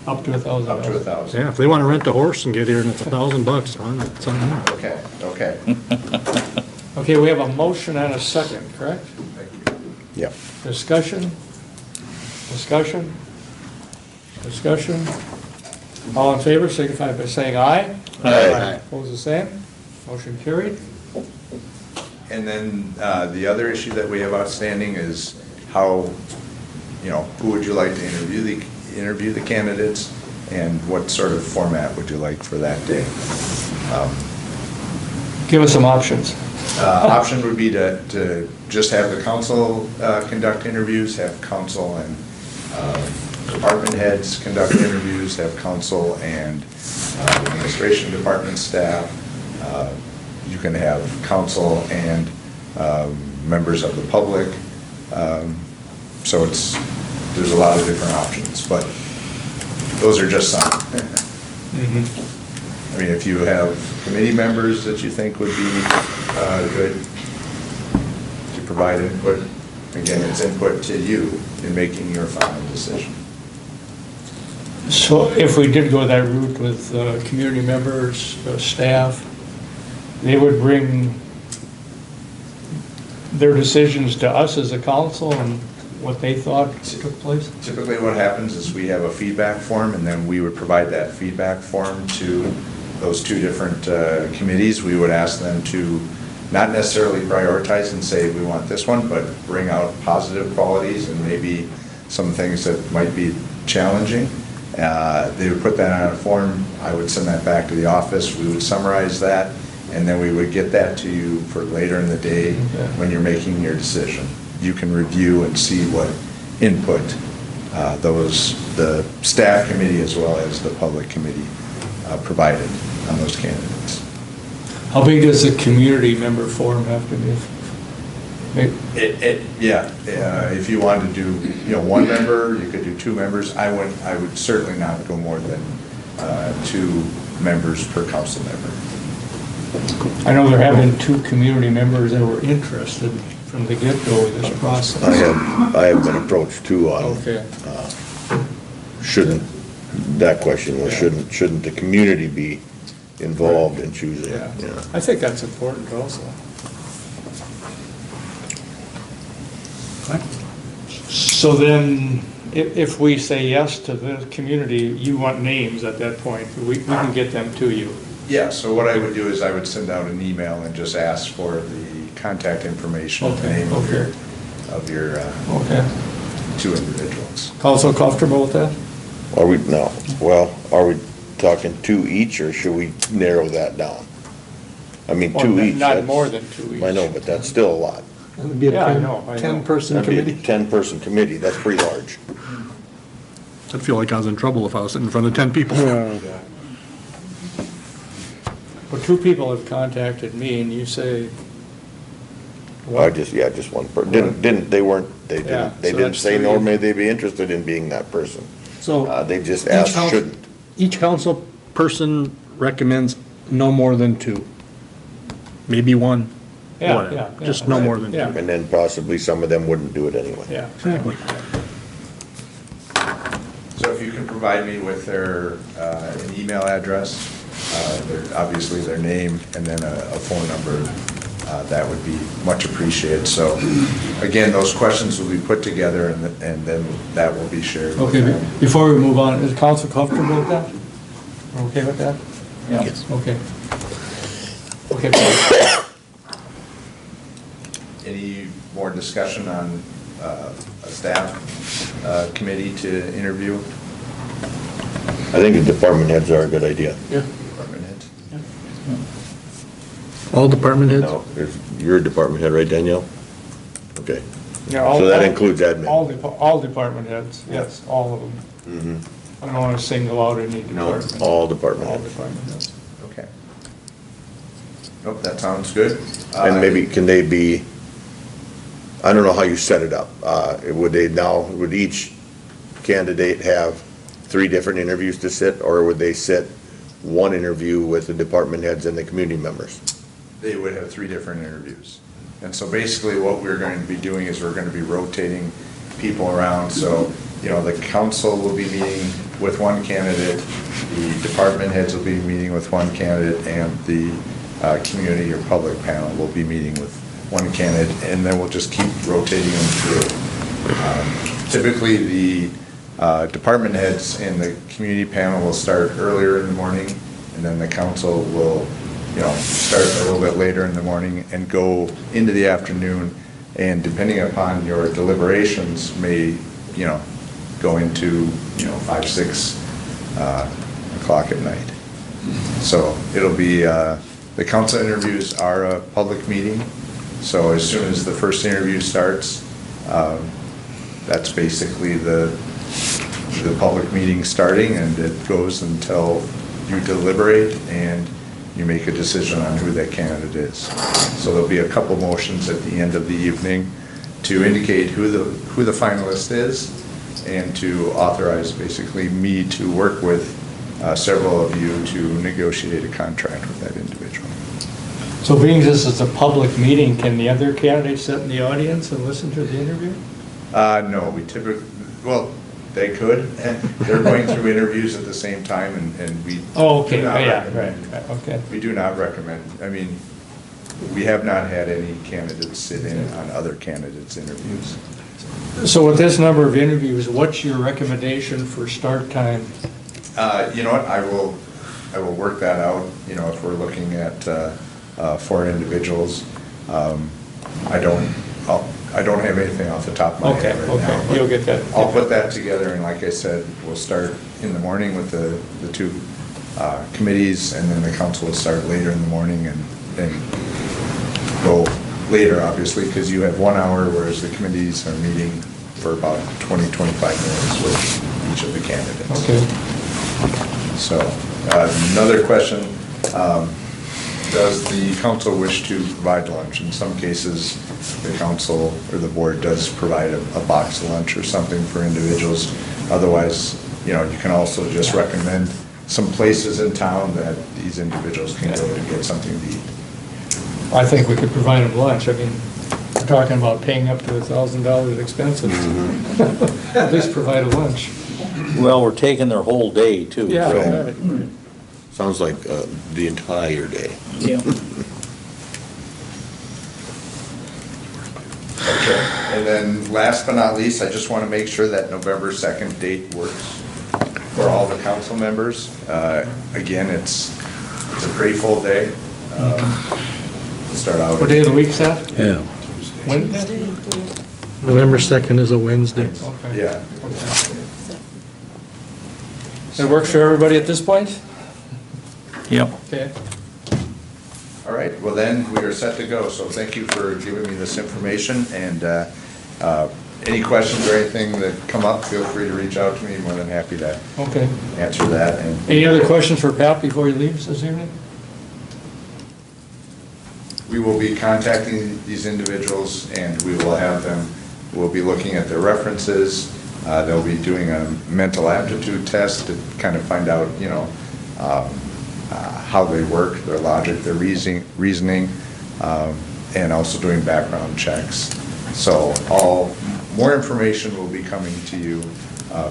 or up to $1,000. Up to $1,000. Yeah, if they want to rent a horse and get here and it's $1,000, fine, it's something more. Okay, okay. Okay, we have a motion and a second, correct? Thank you. Yep. Discussion? Discussion? Discussion? All in favor, signify by saying aye. Aye. Opposed, the same. Motion carried. And then the other issue that we have outstanding is how, who would you like to interview the candidates, and what sort of format would you like for that day? Give us some options. Option would be to just have the council conduct interviews, have council and department heads conduct interviews, have council and administration department staff. You can have council and members of the public. So there's a lot of different options, but those are just some. I mean, if you have committee members that you think would be good to provide input, again, it's input to you in making your final decision. So if we did go that route with community members, staff, they would bring their decisions to us as a council and what they thought took place? Typically what happens is we have a feedback form, and then we would provide that feedback form to those two different committees. We would ask them to not necessarily prioritize and say, we want this one, but bring out positive qualities and maybe some things that might be challenging. They would put that on a form. I would send that back to the office. We would summarize that, and then we would get that to you for later in the day when you're making your decision. You can review and see what input the staff committee as well as the public committee provided on those candidates. How big does the community member forum have to be? If you wanted to do, one member, you could do two members. I would certainly not go more than 2 members per council member. I know there have been 2 community members that were interested from the get-go with this process. I have been approached too on, Okay. that question was, shouldn't the community be involved in choosing? Yeah, Yeah. I think that's important also. So then, if we say yes to the community, you want names at that point, we can get them to you. Yeah, so what I would do is I would send out an email and just ask for the contact information, the Okay, name okay. of your Okay. two individuals. Council comfortable with that? Are we, no, well, are we talking two each, or should we narrow that down? I mean, Or two each. Not that's- more than 2 each. I know, but that's still a lot. It'd be a Yeah, I know. 10-person That'd be a committee. 10-person committee, that's pretty large. I'd feel like I was in trouble if I was sitting in front of 10 people. Well, 2 people have contacted me, and you say, Just one person, Yeah, they so didn't that's say 3. nor may they be interested in being that person. So They just each asked, house- shouldn't. each council person recommends no more than 2. Maybe 1, Yeah, whatever. yeah, yeah. Just no more than 2. Yeah. And then possibly some of them wouldn't do it anyway. yeah. Exactly. So if you can provide me with their, an email address, obviously their name, and then a phone number, that would be much appreciated. So again, those questions will be put together and then that will be shared with Okay, them. before we move on, is council comfortable with that? Okay with that? Yeah. Yes. Okay. Okay, Paul. Any more discussion on a staff committee to interview? I think the department heads are a good idea. Department heads? All department heads? No, you're a department head, right, Danielle? Okay. Yeah, all- So that all- includes admin. All department heads, yes, all of them. I don't want to single out any No, department. all department All heads. department heads. Okay. Nope, that sounds good. And maybe, can they be, I don't know how you set it up. Would each candidate have 3 different interviews to sit, or would they sit one interview with the department heads and the community members? They would have 3 different interviews. And so basically what we're going to be doing is we're going to be rotating people around. So, the council will be meeting with one candidate, the department heads will be meeting with one candidate, and the community or public panel will be meeting with one candidate, and then we'll just keep rotating them through. Typically, the department heads and the community panel will start earlier in the morning, and then the council will, start a little bit later in the morning and go into the afternoon, and depending upon your deliberations, may, go into, 5, 6 o'clock at night. So it'll be, the council interviews are a public meeting, so as soon as the first interview starts, that's basically the public meeting starting, and it goes until you deliberate and you make a decision on who that candidate is. So there'll be a couple motions at the end of the evening to indicate who the finalist is, and to authorize basically me to work with several of you to negotiate a contract with that individual. So being this is a public meeting, can the other candidates sit in the audience and listen to the interview? No, we typically, well, they could, they're going through interviews at the same time, and we. Oh, okay, do not yeah, recommend- right, okay. We do not recommend, we have not had any candidates sit in on other candidates' interviews. So with this number of interviews, what's your recommendation for start time? You know what, I will work that out, if we're looking at 4 individuals. I don't have anything off the top of my head right now. Okay, you'll get that. I'll put that together, and like I said, we'll start in the morning with the 2 committees, and then the council will start later in the morning and go later, obviously, because you have 1 hour, whereas the committees are meeting for about 20, 25 minutes with each of the candidates. Okay. So, another question, does the council wish to provide lunch? In some cases, the council or the board does provide a box lunch or something for individuals. Otherwise, you can also just recommend some places in town that these individuals can go to get something to eat. I think we could provide them lunch. I mean, we're talking about paying up to $1,000 expenses. At least provide a lunch. Well, we're taking their whole day, too. Yeah, so- right. Sounds like the entire day. Yeah. And then last but not least, I just want to make sure that November 2nd date works for all the council members. Again, it's a pretty full day. Start out. What day of the week is that? Yeah. Wednesday? November 2nd is a Wednesday. Okay. Yeah. It works for everybody at this point? Yep. Okay. All right, well then, we are set to go, so thank you for giving me this information, and any questions or anything that come up, feel free to reach out to me, more than happy to Okay. answer that. And Any other questions for Pat before he leaves this evening? we will be contacting these individuals, and we will have them, we'll be looking at their references, they'll be doing a mental aptitude test to kind of find out, you know, how they work, their logic, their reasoning, and also doing background checks. So more information will be coming to you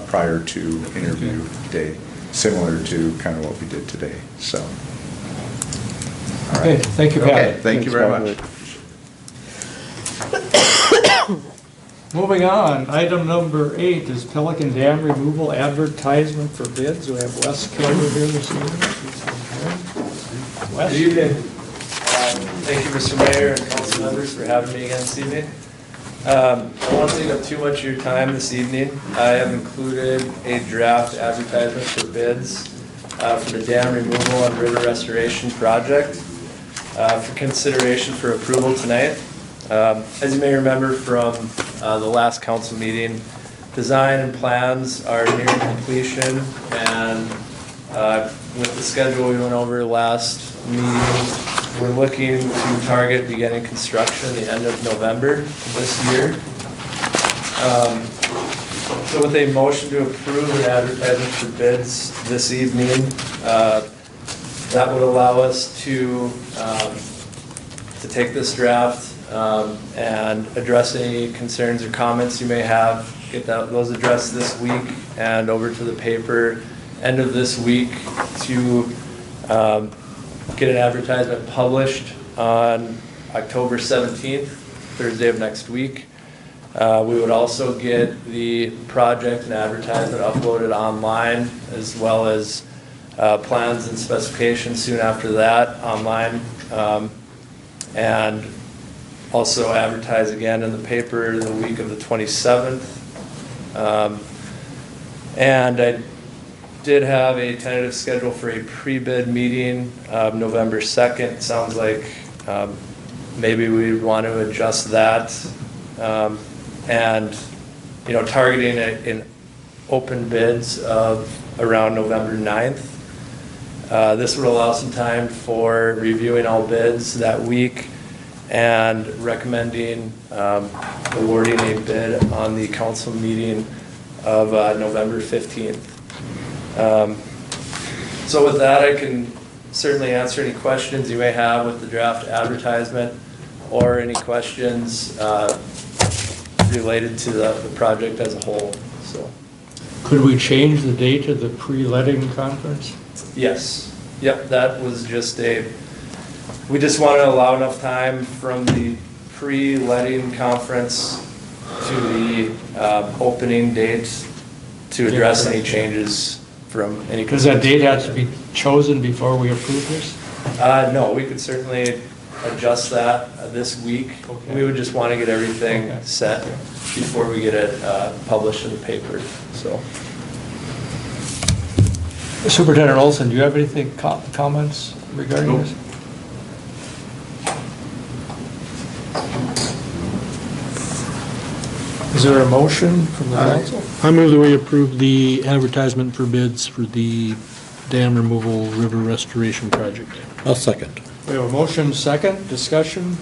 prior to interview day, similar to kind of what we did today, so. All right. Okay, thank you, Pat. Okay, thank you very much. Moving on, item number 8 is Pelican Dam removal advertisement for bids. We have Wes Kelly here this evening. Wes? Good evening. Thank you, Mr. Mayor and council members, for having me again this evening. I don't want to take up too much of your time this evening. I have included a draft advertisement for bids for the dam removal and river restoration project for consideration for approval tonight. As you may remember from the last council meeting, design and plans are near completion, and with the schedule we went over last meeting, we're looking to target beginning construction the end of November this year. So with a motion to approve an advertisement for bids this evening, that would allow us to take this draft and address any concerns or comments you may have, get those addressed this week and over to the paper end of this week to get an advertisement published on October 17th, Thursday of next week. We would also get the project and advertisement uploaded online, as well as plans and specifications soon after that online. And also advertise again in the paper the week of the 27th. And I did have a tentative schedule for a pre-bid meeting of November 2nd. Sounds like maybe we want to adjust that. And, you know, targeting in open bids of around November 9th. This would allow some time for reviewing all bids that week and recommending awarding a bid on the council meeting of November 15th. So with that, I can certainly answer any questions you may have with the draft advertisement or any questions related to the project as a whole. So, Could we change the date of the pre-letting conference? yes, yep, that was just we just want to allow enough time from the pre-letting conference to the opening date to address any changes from any. Does that date have to be chosen before we approve this? No, we could certainly adjust that this week. Okay. We would just want to get everything Okay. set before we get it published in the paper, so. Superintendent Olson, do you have anything, comments regarding this? Is there a motion from the council? I move that we approve the advertisement for bids for the dam removal river restoration project. I'll second. We have a motion, second, discussion.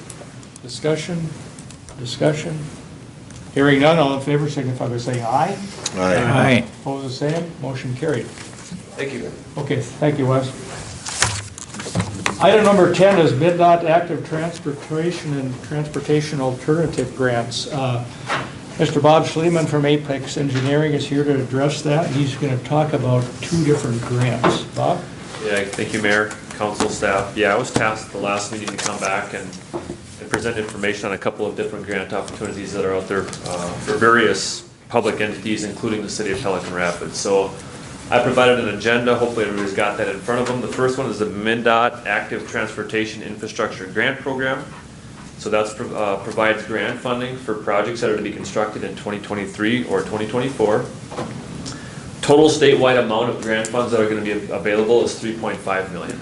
Hearing none, all in favor signify by saying aye. Aye. Opposed, the same, motion carried. Thank you. Okay, thank you, Wes. Item number 10 is bid not active transportation and transportation alternative grants. Mr. Bob Schliemann from Apex Engineering is here to address that. He's going to talk about 2 different grants. Bob? Yeah, thank you, Mayor, council, staff. Yeah, I was tasked at the last meeting to come back and present information on a couple of different grant opportunities that are out there for various public entities, including the city of Pelican Rapids. So I provided an agenda. Hopefully everybody's got that in front of them. The first one is the MnDOT Active Transportation Infrastructure Grant Program. So that provides grant funding for projects that are to be constructed in 2023 or 2024. Total statewide amount of grant funds that are going to be available is $3.5 million.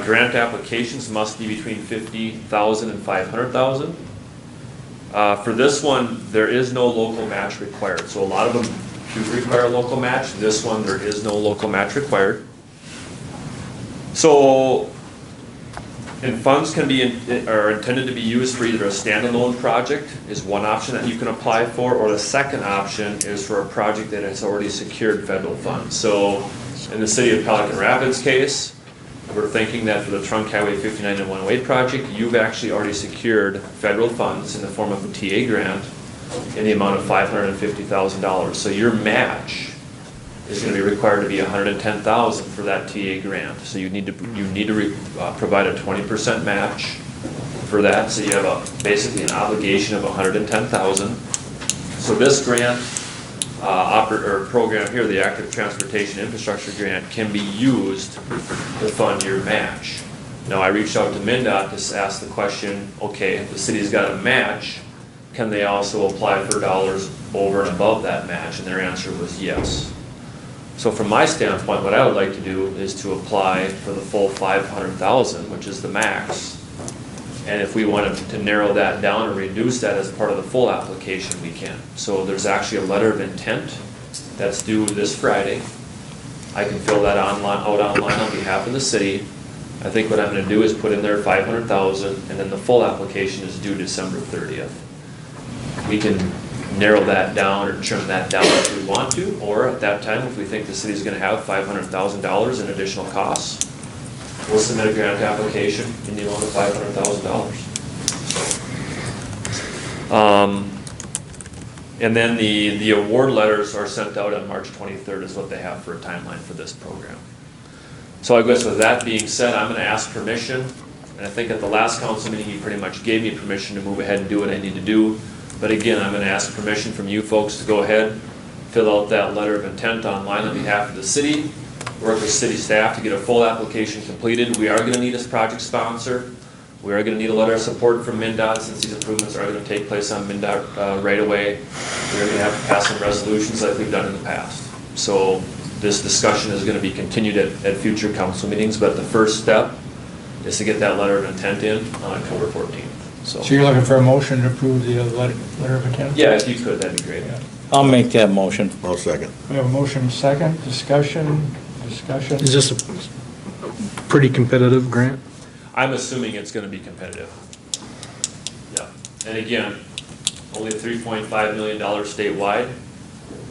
Grant applications must be between $50,000 and $500,000. For this one, there is no local match required. So a lot of them do require a local match. This one, there is no local match required. So, and funds are intended to be used for either a standalone project is one option that you can apply for, or the second option is for a project that has already secured federal funds. So in the city of Pelican Rapids case, we're thinking that for the Trunk Highway 59 and 108 project, you've actually already secured federal funds in the form of a TA grant in the amount of $550,000. So your match is going to be required to be $110,000 for that TA grant. So you need to provide a 20% match for that. So you have basically an obligation of $110,000. So this grant program here, the Active Transportation Infrastructure Grant, can be used to fund your match. Now I reached out to MnDOT to ask the question, okay, if the city's got a match, can they also apply for dollars over and above that match? And their answer was yes. So from my standpoint, what I would like to do is to apply for the full $500,000, which is the max. And if we wanted to narrow that down or reduce that as part of the full application, we can. So there's actually a letter of intent that's due this Friday. I can fill that out online on behalf of the city. I think what I'm going to do is put in there $500,000, and then the full application is due December 30th. We can narrow that down or trim that down if we want to, or at that time, if we think the city's going to have $500,000 in additional costs, we'll submit a grant application in the amount of $500,000. And then the award letters are sent out on March 23rd is what they have for a timeline for this program. So I guess with that being said, I'm going to ask permission, and I think at the last council meeting, he pretty much gave me permission to move ahead and do what I need to do. But again, I'm going to ask permission from you folks to go ahead, fill out that letter of intent online on behalf of the city, work with city staff to get a full application completed. We are going to need a project sponsor. We are going to need a letter of support from MnDOT since these improvements are going to take place on MnDOT right away. We're going to have to pass some resolutions like we've done in the past. So this discussion is going to be continued at future council meetings, but the first step is to get that letter of intent in on October 14th. So you're looking for a motion to approve the letter of intent? Yeah, if you could, that'd be great. Yeah. I'll make that motion. I'll second. We have a motion second, discussion. Is this a pretty competitive grant? I'm assuming it's going to be competitive. Yeah. And again, only $3.5 million statewide.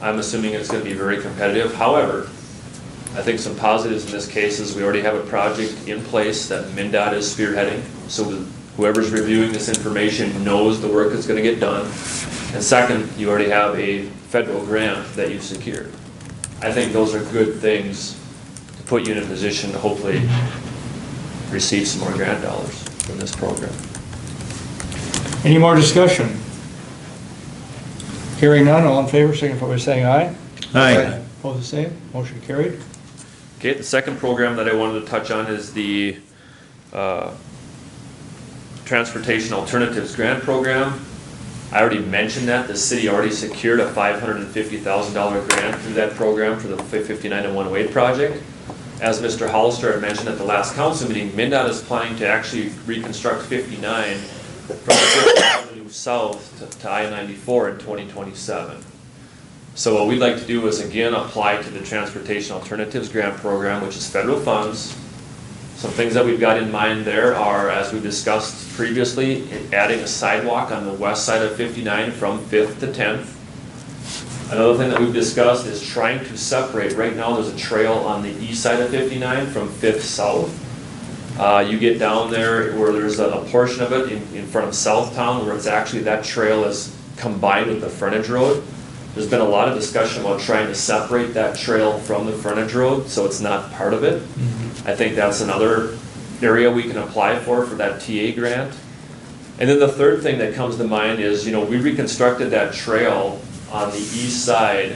I'm assuming it's going to be very competitive. However, I think some positives in this case is we already have a project in place that MnDOT is spearheading. So whoever's reviewing this information knows the work that's going to get done. And second, you already have a federal grant that you've secured. I think those are good things to put you in a position to hopefully receive some more grant dollars from this program. Any more discussion? Hearing none, all in favor, signify by saying aye. Aye. Opposed, the same. Motion carried. Okay, the second program that I wanted to touch on is the Transportation Alternatives Grant Program. I already mentioned that the city already secured a $550,000 grant through that program for the 59 and 108 project. As Mr. Hollister had mentioned at the last council meeting, MnDOT is planning to actually reconstruct 59 from 5th Avenue South to I-94 in 2027. So what we'd like to do is again apply to the Transportation Alternatives Grant Program, which is federal funds. Some things that we've got in mind there are, as we discussed previously, adding a sidewalk on the west side of 59 from 5th to 10th. Another thing that we've discussed is trying to separate. Right now there's a trail on the east side of 59 from 5th south. You get down there where there's a portion of it in front of Southtown where it's actually that trail is combined with the frontage road. There's been a lot of discussion about trying to separate that trail from the frontage road so it's not part of it. I think that's another area we can apply for that TA grant. And then the third thing that comes to mind is, we reconstructed that trail on the east side,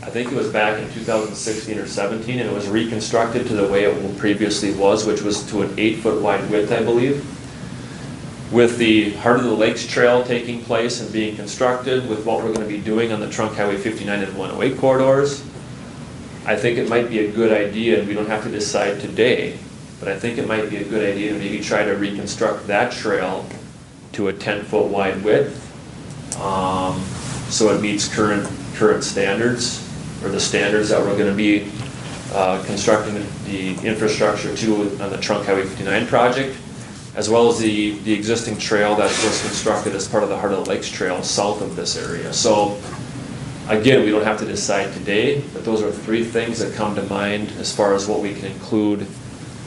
I think it was back in 2016 or 17, and it was reconstructed to the way it previously was, which was to an 8-foot wide width, I believe. With the Heart of the Lakes Trail taking place and being constructed, with what we're going to be doing on the Trunk Highway 59 and 108 corridors, I think it might be a good idea, and we don't have to decide today, but I think it might be a good idea to maybe try to reconstruct that trail to a 10-foot wide width, so it meets current standards, or the standards that we're going to be constructing the infrastructure to on the Trunk Highway 59 project, as well as the existing trail that was constructed as part of the Heart of the Lakes Trail south of this area. So again, we don't have to decide today, but those are 3 things that come to mind as far as what we can include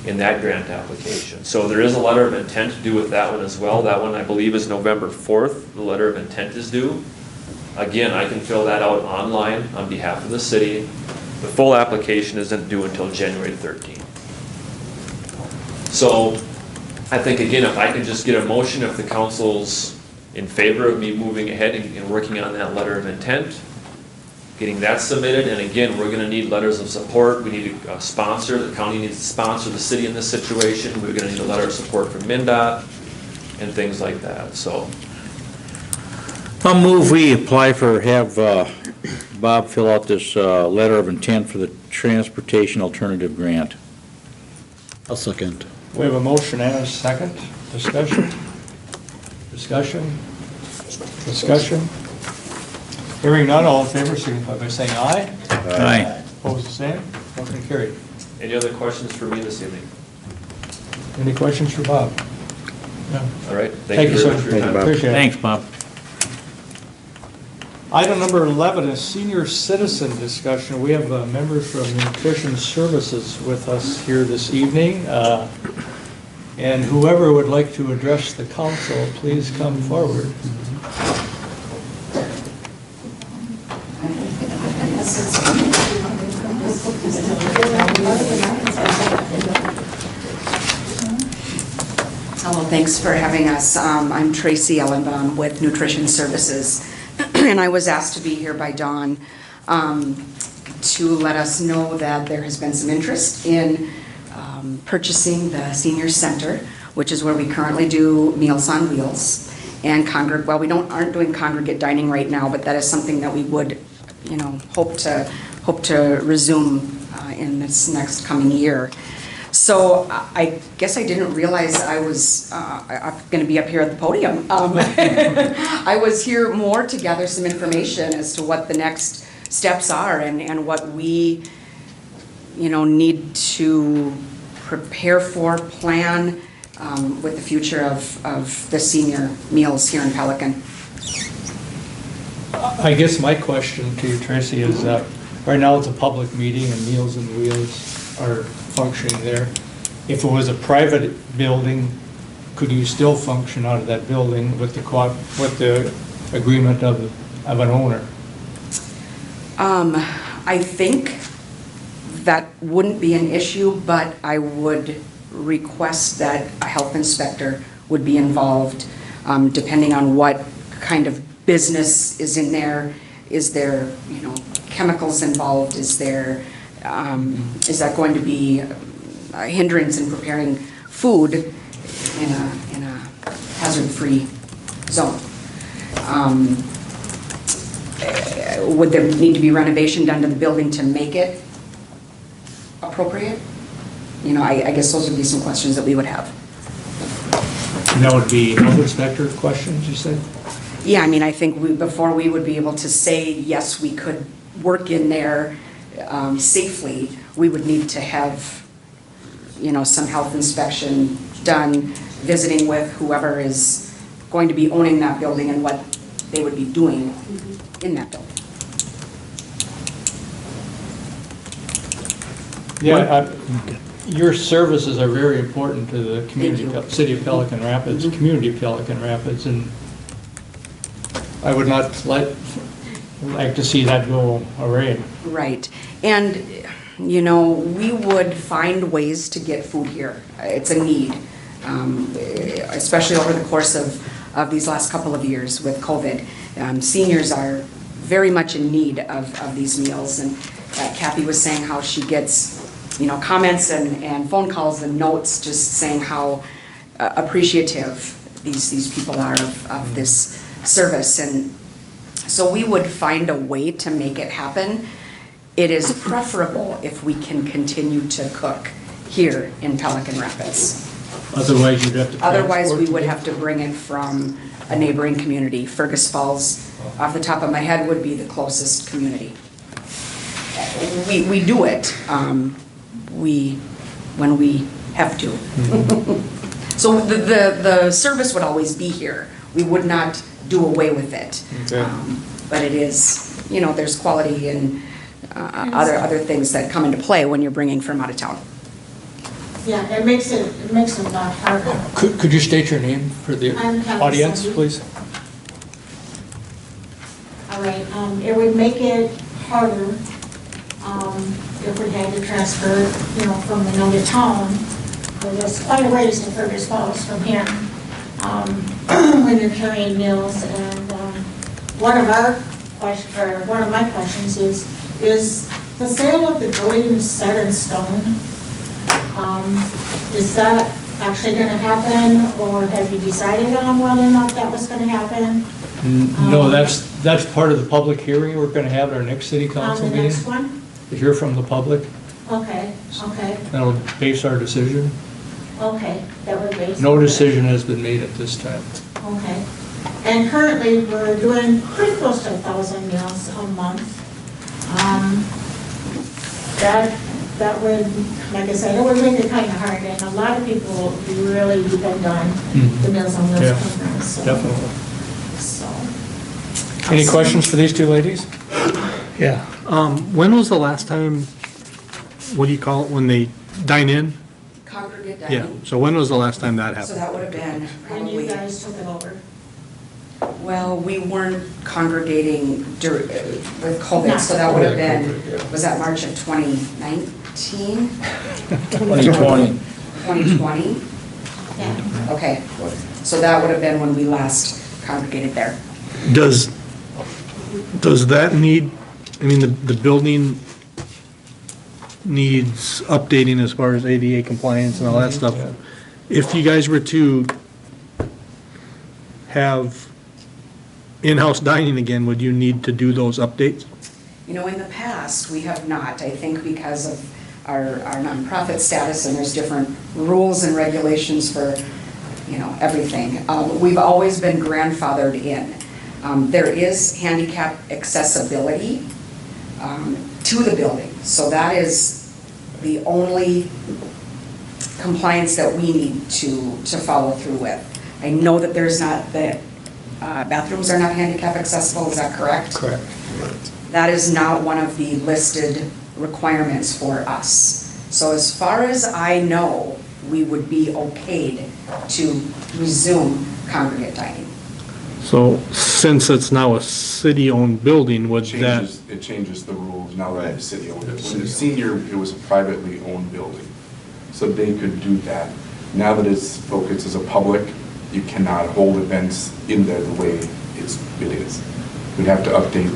in that grant application. So there is a letter of intent to do with that one as well. That one, I believe, is November 4th. The letter of intent is due. Again, I can fill that out online on behalf of the city. The full application isn't due until January 13th. So I think, again, if I can just get a motion, if the council's in favor of me moving ahead and working on that letter of intent, getting that submitted, and again, we're gonna need letters of support. We need a sponsor. The county needs to sponsor the city in this situation. We're gonna need a letter of support from MnDOT and things like that, so. I'll move we have Bob fill out this letter of intent for the Transportation Alternative Grant. I'll second. We have a motion and a second. Discussion? Discussion? Discussion? Hearing none, all in favor, signify by saying aye. Aye. Opposed, the same. Motion carried. Any other questions for me this evening? Any questions for Bob? No. All right, thank you very much for your time. Appreciate it. Thanks, Bob. Item number 11 is senior citizen discussion. We have members from Nutrition Services with us here this evening. And whoever would like to address the council, please come forward. Hello, thanks for having us. I'm Tracy Ellenbaum with Nutrition Services, and I was asked to be here by Dawn to let us know that there has been some interest in purchasing the senior center, which is where we currently do Meals on Wheels and we aren't doing congregate dining right now, but that is something that we would, hope to resume in this next coming year. So I guess I didn't realize I was going to be up here at the podium. I was here more to gather some information as to what the next steps are and what we, need to prepare for, plan with the future of the senior meals here in Pelican. I guess my question to you, Tracy, is right now it's a public meeting and Meals on Wheels are functioning there. If it was a private building, could you still function out of that building with the agreement of an owner? I think that wouldn't be an issue, but I would request that a health inspector would be involved, depending on what kind of business is in there. Is there, chemicals involved? Is that going to be a hindrance in preparing food in a hazard-free zone? Would there need to be renovation done to the building to make it appropriate? I guess those would be some questions that we would have. And that would be health inspector questions, you said? Yeah, I think before we would be able to say, yes, we could work in there safely, we would need to have, some health inspection done, visiting with whoever is going to be owning that building and what they would be doing in that building. Yeah, your services are very important to the community, city of Pelican Rapids, community of Pelican Rapids, and I would not like to see that go away. Right, and we would find ways to get food here. It's a need, especially over the course of of these last couple of years with COVID. Seniors are very much in need of these meals, and Kathy was saying how she gets, comments and phone calls and notes just saying how appreciative these people are of this service. And so we would find a way to make it happen. It is preferable if we can continue to cook here in Pelican Rapids. Otherwise, you'd have to. Otherwise, we transport would to- have to bring it from a neighboring community. Fergus Falls, off the top of my head, would be the closest community. We do it, when we have to. So the service would always be here. We would not do away with it. Okay. But it is, there's quality and other things that come into play when you're bringing from out of town. Yeah, it makes it a lot harder. Could you state your name for the I'm Kathy audience, Sandy. please? All right, it would make it harder, if we had to transfer, from another town. There's quite a ways to Fergus Falls from here, when you're carrying meals. And, one of my questions is the sale of the building set in stone? Is that actually gonna happen, or have you decided on whether or not that was gonna happen? No, that's part of the public hearing we're gonna have at our next city council On the meeting. next one? To hear from the public, Okay, that'll base our decision. okay, that would be. No decision has been made at this time. Okay. And currently, we're doing pretty close to 1,000 meals a month. That would, like I said, it would make it kind of hard, and a lot of people really depend on the Meals on Wheels Yeah, program, so. Definitely. So. Any questions for these two ladies? Yeah. When was the last time, what do you call it, when they dine in? Congregate Yeah, dining. so when was the last time that So happened? that would have been When you probably, guys took it over. well, we weren't congregating with COVID, so that would have been, was that March of 2019? 2020. 2020? Yeah. Okay, so that would have been when we last congregated there. Does that need, the building needs updating as far as ADA compliance and all that stuff. If you guys were to have in-house dining again, would you need to do those updates? In the past, we have not, I think because of our nonprofit status, and there's different rules and regulations for, everything. We've always been grandfathered in. There is handicap accessibility to the building, so that is the only compliance that we need to follow through with. I know that there's not, that bathrooms are not handicap accessible, is that correct? Correct. That is not one of the listed requirements for us. So as far as I know, we would be okayed to resume congregate dining. So since it's now a city-owned building, would that, It changes the rules now that it's city owned. When it's senior, it was a privately owned building, so they could do that. Now that it's focused as a public, you cannot hold events in there the way it is. We'd have to update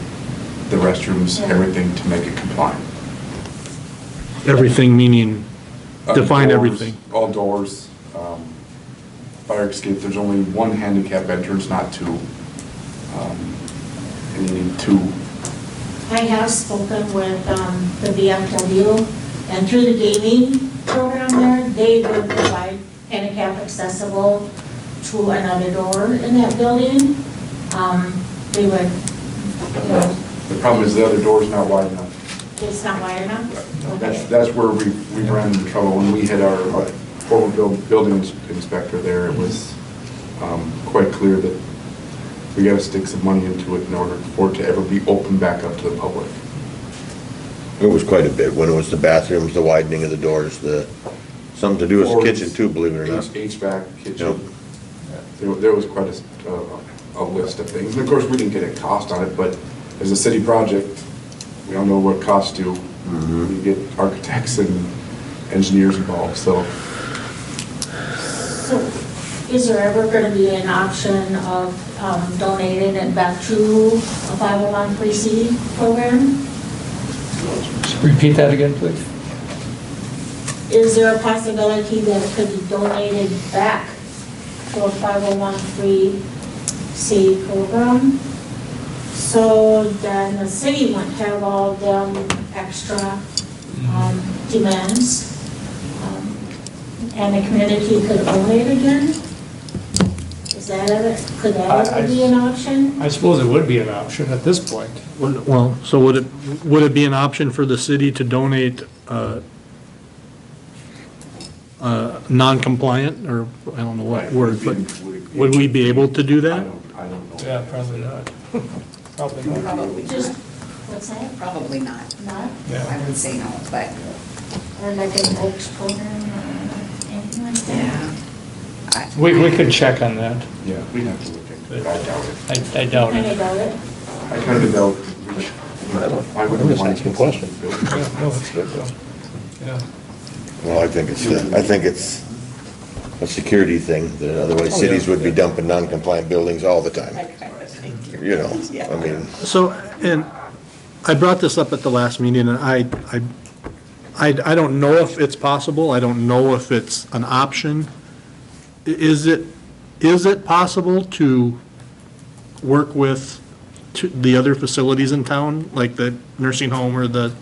the restrooms, everything to make it compliant. everything meaning, define Doors, everything? All doors, fire escape, there's only one handicap entrance, not two. And you need two. I have spoken with the BMW, and through the gaming program there, they would provide handicap accessible to another door in that building. They would, The problem is the other door's not wide enough. it's not wide enough? Okay. That's where we ran into trouble when we had our former building inspector there. It was quite clear that we got to stick some money into it in order for it to ever be opened back up to the public. It was quite a bit, when it was the bathrooms, the widening of the doors, something to do with the kitchen too, believe it or not. HVAC, kitchen. There was quite a list of things. And of course, we didn't get a cost on it, but as a city project, we all know what costs do. You get architects and engineers involved, so. So is there ever going to be an option of donating it back to a 501(c) program? Repeat that again, please. Is there a possibility that it could be donated back to a 501(c) program? So then the city wouldn't have all them extra demands, and the community could own it again? Is that could that ever be an option? I suppose it would be an option at this point. Well, so would it be an option for the city to donate non-compliant, or I don't know what word, but would we be able to do that? I don't know. Yeah, probably not. Probably not. Probably Just, not. what's that? Probably not. Not? Yeah. I would say no, but, Or like an Oaks program or anything like that? yeah. We could check on that. Yeah, we'd have to look into it. I doubt it. I doubt Kind it. of doubt it. I kind of doubt. Why would we want to get questions? Yeah, no, it's good though. Yeah. Well, I think it's a security thing, that otherwise cities would be dumping non-compliant buildings all the time. You know, I mean, So, and I brought this up at the last meeting, and I don't know if it's possible, I don't know if it's an option. Is it possible to work with the other facilities in town, like the nursing home or the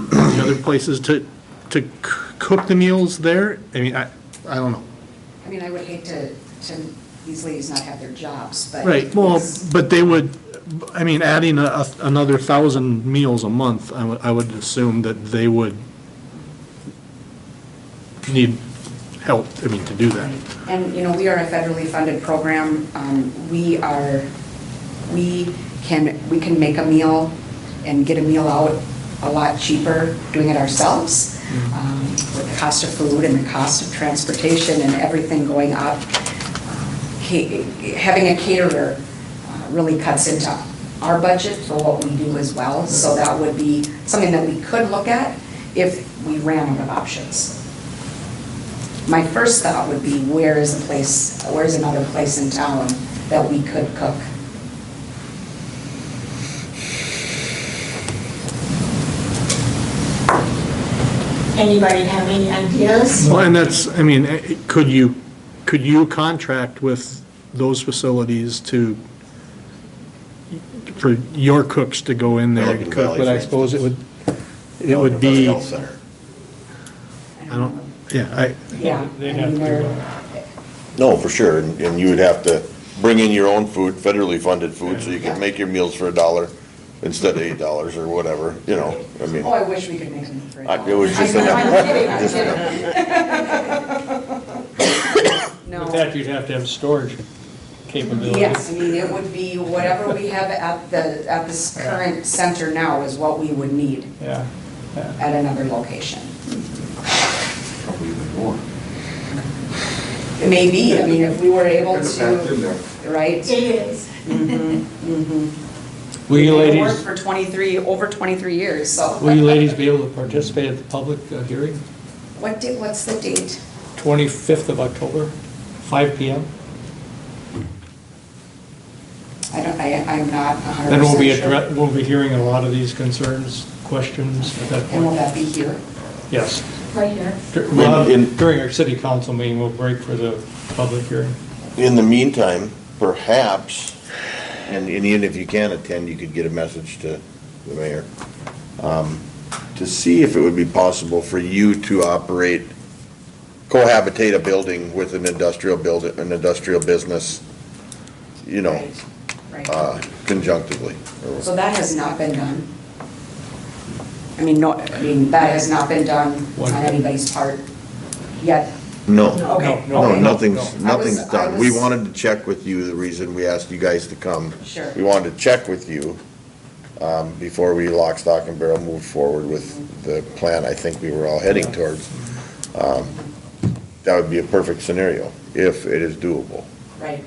other places, to cook the meals there? I mean, I don't know. I mean, I would hate to these ladies not have their jobs, but. Right, well, it's- but they would, I mean, adding another 1,000 meals a month, I would assume that they would need help, I mean, to do that. And, you know, we are a federally funded program. We can make a meal and get a meal out a lot cheaper doing it ourselves. With the cost of food and the cost of transportation and everything going up. Having a caterer really cuts into our budget for what we do as well. So that would be something that we could look at if we ran out of options. My first thought would be, where's another place in town that we could cook? Anybody have any ideas? Well, and that's, I mean, could you contract with those facilities for your cooks to go in there and cook? But I suppose it would be, health center. I don't, yeah, Yeah. They'd have to, No, for sure, and you would have to bring in your own food, federally funded food, so you can make your meals for $1 instead of $8 or whatever, you know, I mean. Oh, I wish we could make them for $1. It was just I'm enough. kidding. No. with that, you'd have to have storage capability. Yes, I mean, it would be whatever we have at this current center now is what we would need Yeah. at another location. Probably even more. It may be, I mean, if we were able It's packed in to, there. right? It is. Will you We've ladies, worked for over 23 years, so. will you ladies be able to participate at the public hearing? What's the date? 25th of October, 5 PM? I'm not 100% Then we'll be, sure. we'll be hearing a lot of these concerns, questions at that And will point. that be here? Yes. Right here. During our city council meeting, we'll break for the public hearing. In the meantime, perhaps, and even if you can't attend, you could get a message to the mayor, to see if it would be possible for you to cohabitate a building with an industrial business, you know, Right. conjunctively. So that has not been done? That has not been done on anybody's part yet? No. Okay. No, Okay. nothing's I was- done. We wanted to check with you, the reason we asked you guys to come. Sure. We wanted to check with you before we lock, stock, and barrel moved forward with the plan I think we were all heading towards. That would be a perfect scenario, if it is doable. Right.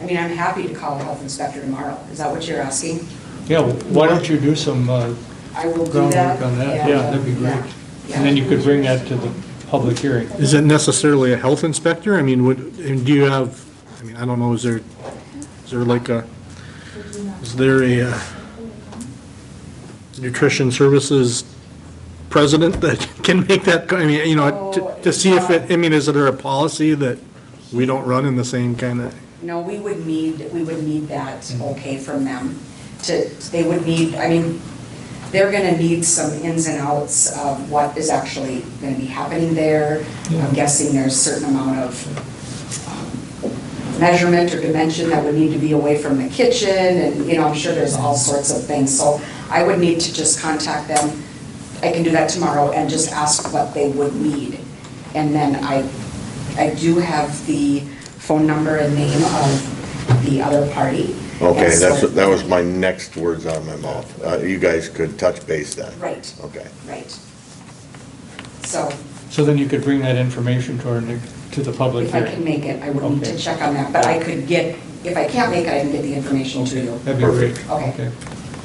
I mean, I'm happy to call a health inspector tomorrow. Is that what you're asking? Yeah, why don't you do some I will do groundwork that. on that? Yeah, that'd be great. Yeah. And then you could bring that to the public hearing. Is it necessarily a health inspector? I mean, and do you have, I mean, I don't know, is there like is there a nutrition services president that can make that, I mean, you know, to see if it, I mean, is there a policy that we don't run in the same kind of? No, we would need that okay from them they would need, I mean, they're gonna need some ins and outs of what is actually gonna be happening there. I'm guessing there's a certain amount of measurement or dimension that would need to be away from the kitchen, and, you know, I'm sure there's all sorts of things. So I would need to just contact them. I can do that tomorrow and just ask what they would need. And then I do have the phone number and name of the other party. Okay, And so- that was my next words out of my mouth. You guys could touch base then. Right. Okay. Right. So So then you could bring that information to the public if I hearing. can make it, I would need to Okay. check on that, but I could get, if I can't make it, I can get the information to Okay, you. that'd be great. Okay.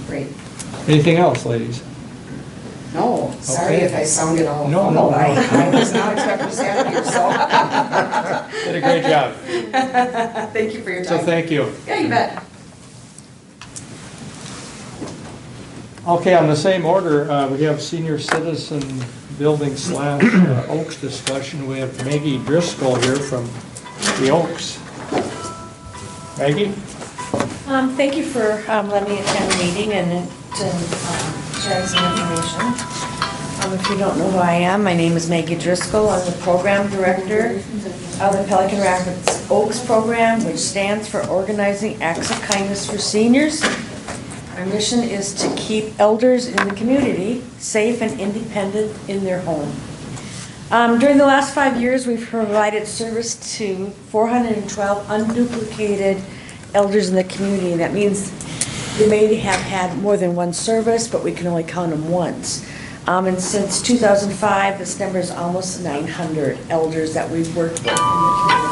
Great. Anything else, ladies? No, sorry Okay. if I sounded all No, humble. no. I was not expecting to stand here, so. Did a great job. Thank you for your So time. thank you. Yeah, you bet. Okay, on the same order, we have senior citizen building / Oaks discussion. We have Maggie Driscoll here from the Oaks. Maggie? Thank you for letting me attend the meeting and to share some information. If you don't know who I am, my name is Maggie Driscoll. I'm the program director of the Pelican Rapids Oaks program, which stands for Organizing Acts of Kindness for Seniors. Our mission is to keep elders in the community safe and independent in their home. During the last 5 years, we've provided service to 412 unduplicated elders in the community. That means they may have had more than one service, but we can only count them once. And since 2005, this number is almost 900 elders that we've worked with in the community.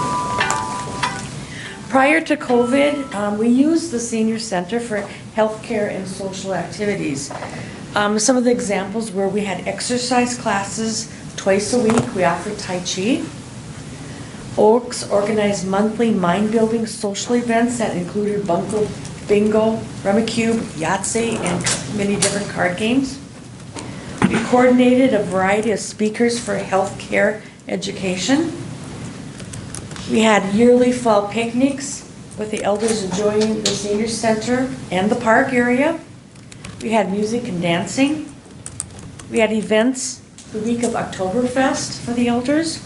Prior to COVID, we used the senior center for healthcare and social activities. Some of the examples were we had exercise classes twice a week. We offered Tai Chi. Oaks organized monthly mind-building social events that included bunco, bingo, Rummikub, Yahtzee, and many different card games. We coordinated a variety of speakers for healthcare education. We had yearly fall picnics with the elders enjoying the senior center and the park area. We had music and dancing. We had events the week of Oktoberfest for the elders.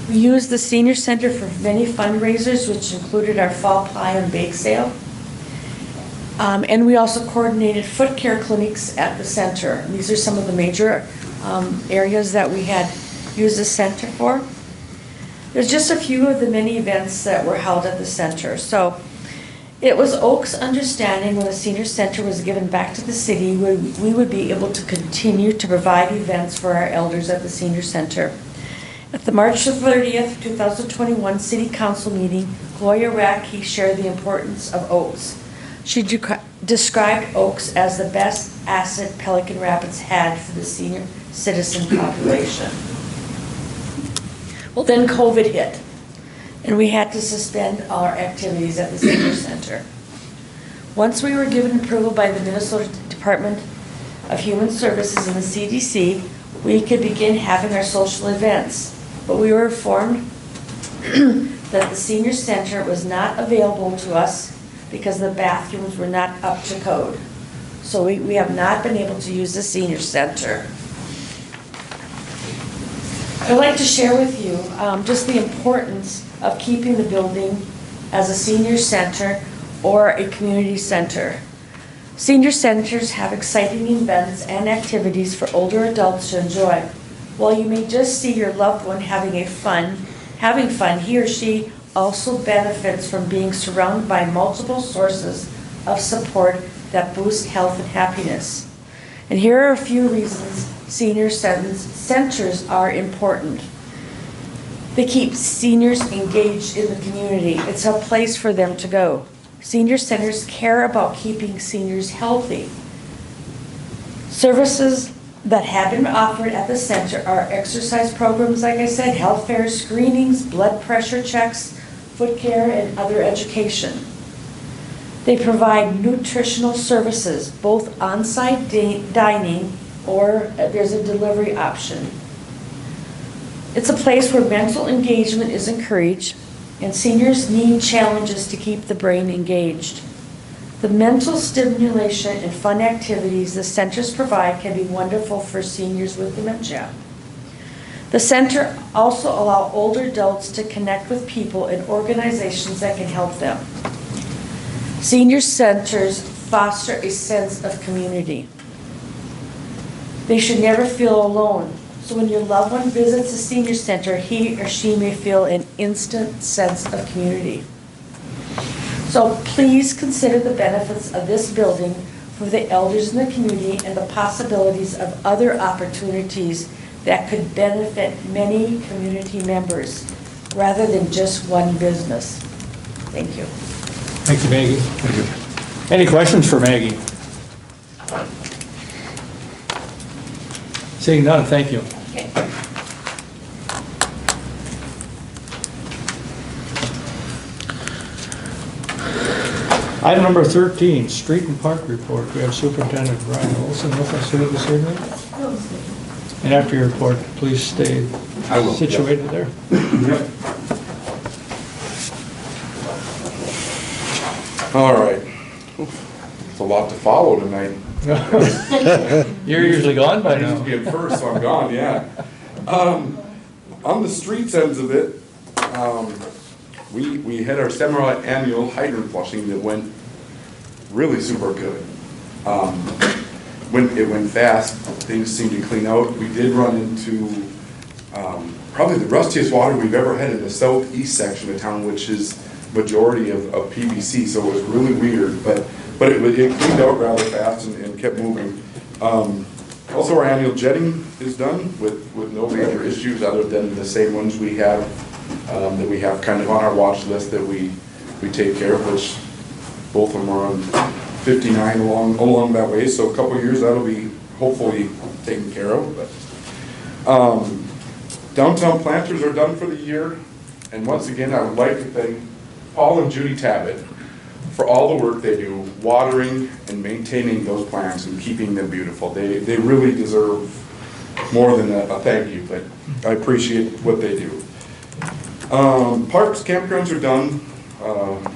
We used the senior center for many fundraisers, which included our fall pie and bake sale. And we also coordinated foot care clinics at the center. And these are some of the major areas that we had used the center for. There's just a few of the many events that were held at the center. So it was Oak's understanding when the senior center was given back to the city, we would be able to continue to provide events for our elders at the senior center. At the March 30th, 2021 City Council meeting, Gloria Radke shared the importance of Oaks. She described Oaks as the best asset Pelican Rapids had for the senior citizen population. Well, then COVID hit, and we had to suspend our activities at the senior center. Once we were given approval by the Minnesota Department of Human Services and the CDC, we could begin having our social events. But we were informed that the senior center was not available to us because the bathrooms were not up to code. So we have not been able to use the senior center. I'd like to share with you just the importance of keeping the building as a senior center or a community center. Senior centers have exciting events and activities for older adults to enjoy. While you may just see your loved one having fun, he or she also benefits from being surrounded by multiple sources of support that boost health and happiness. And here are a few reasons senior centers are important. They keep seniors engaged in the community. It's a place for them to go. Senior centers care about keeping seniors healthy. Services that have been offered at the center are exercise programs, like I said, health fairs, screenings, blood pressure checks, foot care, and other education. They provide nutritional services, both on-site dining or there's a delivery option. It's a place where mental engagement is encouraged, and seniors need challenges to keep the brain engaged. The mental stimulation and fun activities the centers provide can be wonderful for seniors with dementia. The center also allows older adults to connect with people and organizations that can help them. Senior centers foster a sense of community. They should never feel alone. So when your loved one visits a senior center, he or she may feel an instant sense of community. So please consider the benefits of this building for the elders in the community and the possibilities of other opportunities that could benefit many community members rather than just one business. Thank you. Thank you, Maggie. Thank you. Any questions for Maggie? Seeing none, thank you. Okay. Item number 13, Street and Park Report. We have Superintendent Brian Olson with us here this evening. And after your report, please stay situated there. All right. It's a lot to follow tonight. You're usually gone by I now. used to be at first, so I'm gone, yeah. On the streets ends of it, we had our semi-annual hydrant flushing that went really super good. It went fast, things seemed to clean out. We did run into probably the rustiest water we've ever had in the southeast section of town, which is majority of PVC, so it was really weird, but it cleaned out rather fast and kept moving. Also, our annual jetting is done with no major issues other than the same ones we have that we have kind of on our watch list that we take care of, which both of them are on 59 along that way. So a couple of years that'll be hopefully taken care of. But downtown planters are done for the year, and once again I would like to thank Paul and Judy Tabbitt for all the work they do, watering and maintaining those plants and keeping them beautiful. They really deserve more than a thank you, but I appreciate what they do. Parks, campgrounds are done.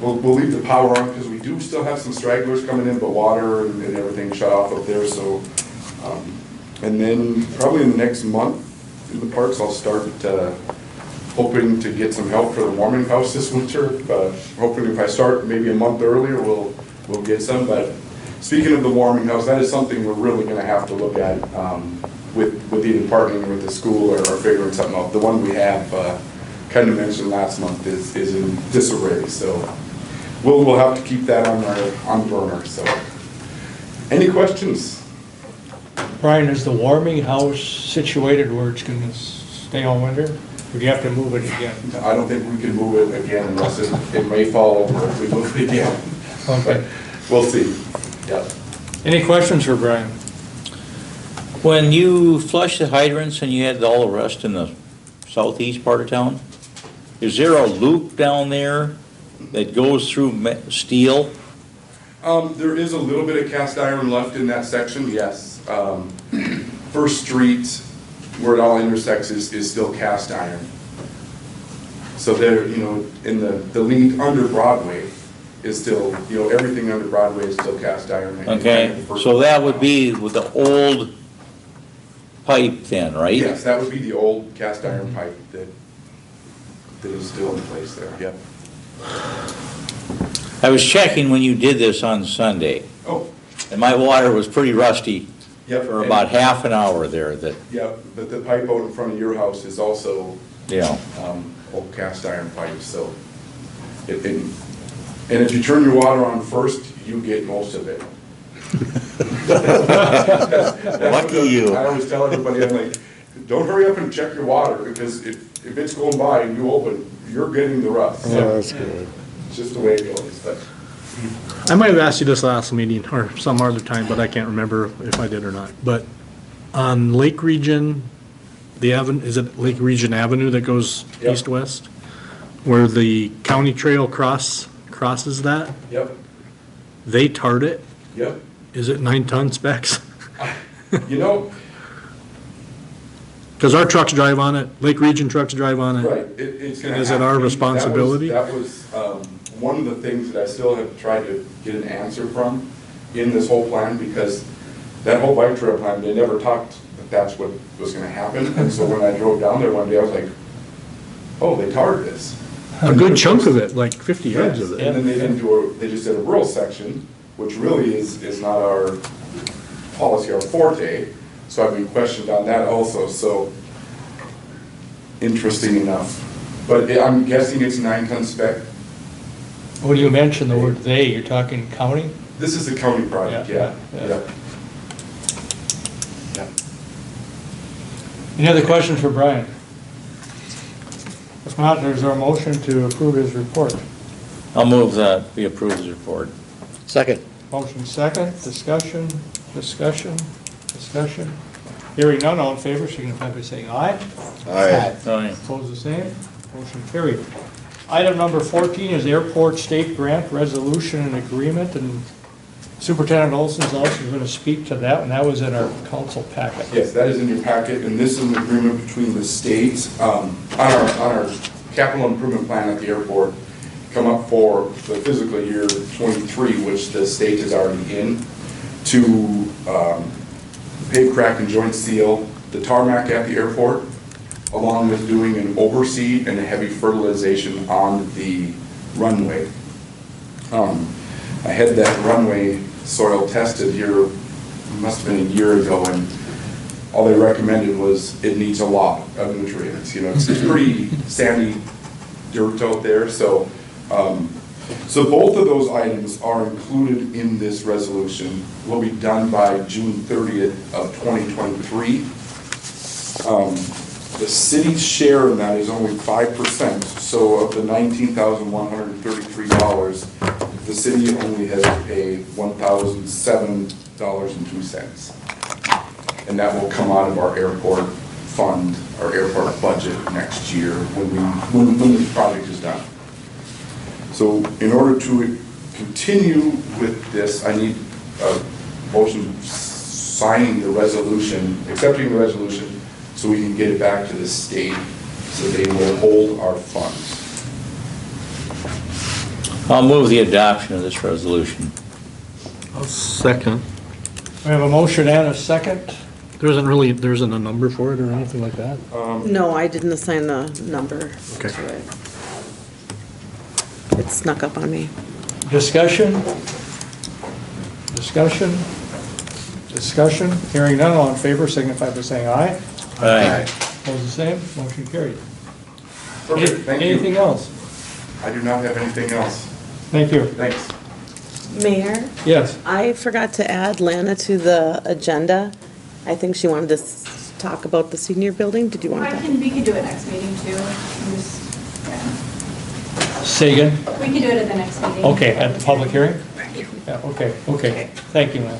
We'll leave the power on because we do still have some stragglers coming in, but water and everything shut off up there. So, and then probably in the next month in the parks, I'll start hoping to get some help for the warming house this winter. Hoping if I start maybe a month earlier, we'll get some. But speaking of the warming house, that is something we're really going to have to look at with either partnering with the school or figuring something out. The one we have, kind of mentioned last month, is in disarray. So we'll have to keep that on burner. So any questions? Brian, is the warming house situated where it's going to stay all winter? Or do you have to move it again? I don't think we can move it again unless it may fall over if we move it again. Okay. But we'll see. Yeah. Any questions for Brian? When you flush the hydrants and you had all the rest in the southeast part of town, is there a loop down there that goes through steel? There is a little bit of cast iron left in that section, yes. First Street, where it all intersects, is still cast iron. So there, in the lead under Broadway is still, everything under Broadway is still cast iron. Okay, so that would be with the old pipe then, right? Yes, that would be the old cast iron pipe that is still in place there, yep. I was checking when you did this on Sunday. Oh. And my water was pretty rusty. Yep. For about half an hour there. Yep, but the pipe out in front of your house is also old cast iron pipe, so. And if you turn your water on first, you get most of it. Lucky you. I always tell everybody, I'm like, don't hurry up and check your water, because if it's going by and you open, you're getting the rust. So that's good. it's just the way it goes. But I might have asked you this last meeting or some other time, but I can't remember if I did or not. But on Lake Region, is it Lake Region Avenue that goes Yep. east-west? Where the county trail crosses that? Yep, They tarred it? yep. Is it 9-ton specs? You know, Because our trucks drive on it, Lake Region trucks drive on it. right, it's gonna. Is it have our to be- responsibility? That was one of the things that I still have tried to get an answer from in this whole plan, because that whole bike trail plan, they never talked that that's what was gonna happen. And so when I drove down there one day, I was like, oh, they tarred this. A good chunk of it, like 50 yards Yes, of and it. then they didn't they just did a rural section, which really is not our policy, our forte. So I've been questioned on that also, so interesting enough. But I'm guessing it's 9-ton spec. When you mention the word "they," you're talking county? This is the county project, Yeah, yeah, yeah. yeah. Any other questions for Brian? If not, there's our motion to approve his report. I'll move that we approve his report. Second. Motion second, discussion. Hearing none, all in favor, signify by saying aye. Aye. Aye. Opposed, the same. Motion carried. Item number 14 is airport state grant resolution and agreement, and Superintendent Olson's also going to speak to that, and that was in our council packet. Yes, that is in your packet, and this is an agreement between the states on our capital improvement plan at the airport, come up for the fiscal year '23, which the state is already in, to pave, crack, and joint seal the tarmac at the airport, along with doing an overseed and a heavy fertilization on the runway. I had that runway soil tested here, must have been a year ago, and all they recommended was it needs a lot of nutrients. You know, it's pretty sandy dirt out there, so both of those items are included in this resolution. Will be done by June 30th of 2023. The city's share in that is only 5%, so of the $19,133, the city only has to pay $1,007.02. And that will come out of our airport fund, our airport budget next year when the project is done. So in order to continue with this, I need a motion signing the resolution, accepting the resolution, so we can get it back to the state, so they will hold our funds. I'll move the adoption of this resolution. I'll second. We have a motion and a second. There isn't a number for it or anything like that? No, I didn't assign the number Okay. to it. It snuck up on me. Discussion? Hearing none, all in favor, signify by saying aye. Aye. Opposed, the same. Motion carried. Perfect, thank you. Anything else? I do not have anything else. Thank you. Thanks. Mayor, Yes. I forgot to add Lana to the agenda. I think she wanted to talk about the senior building. Did you want that? We can do it next meeting too. Say again? We can do it at the next meeting. Okay, at the public hearing? Thank you. Yeah, okay. Thank you, ma'am.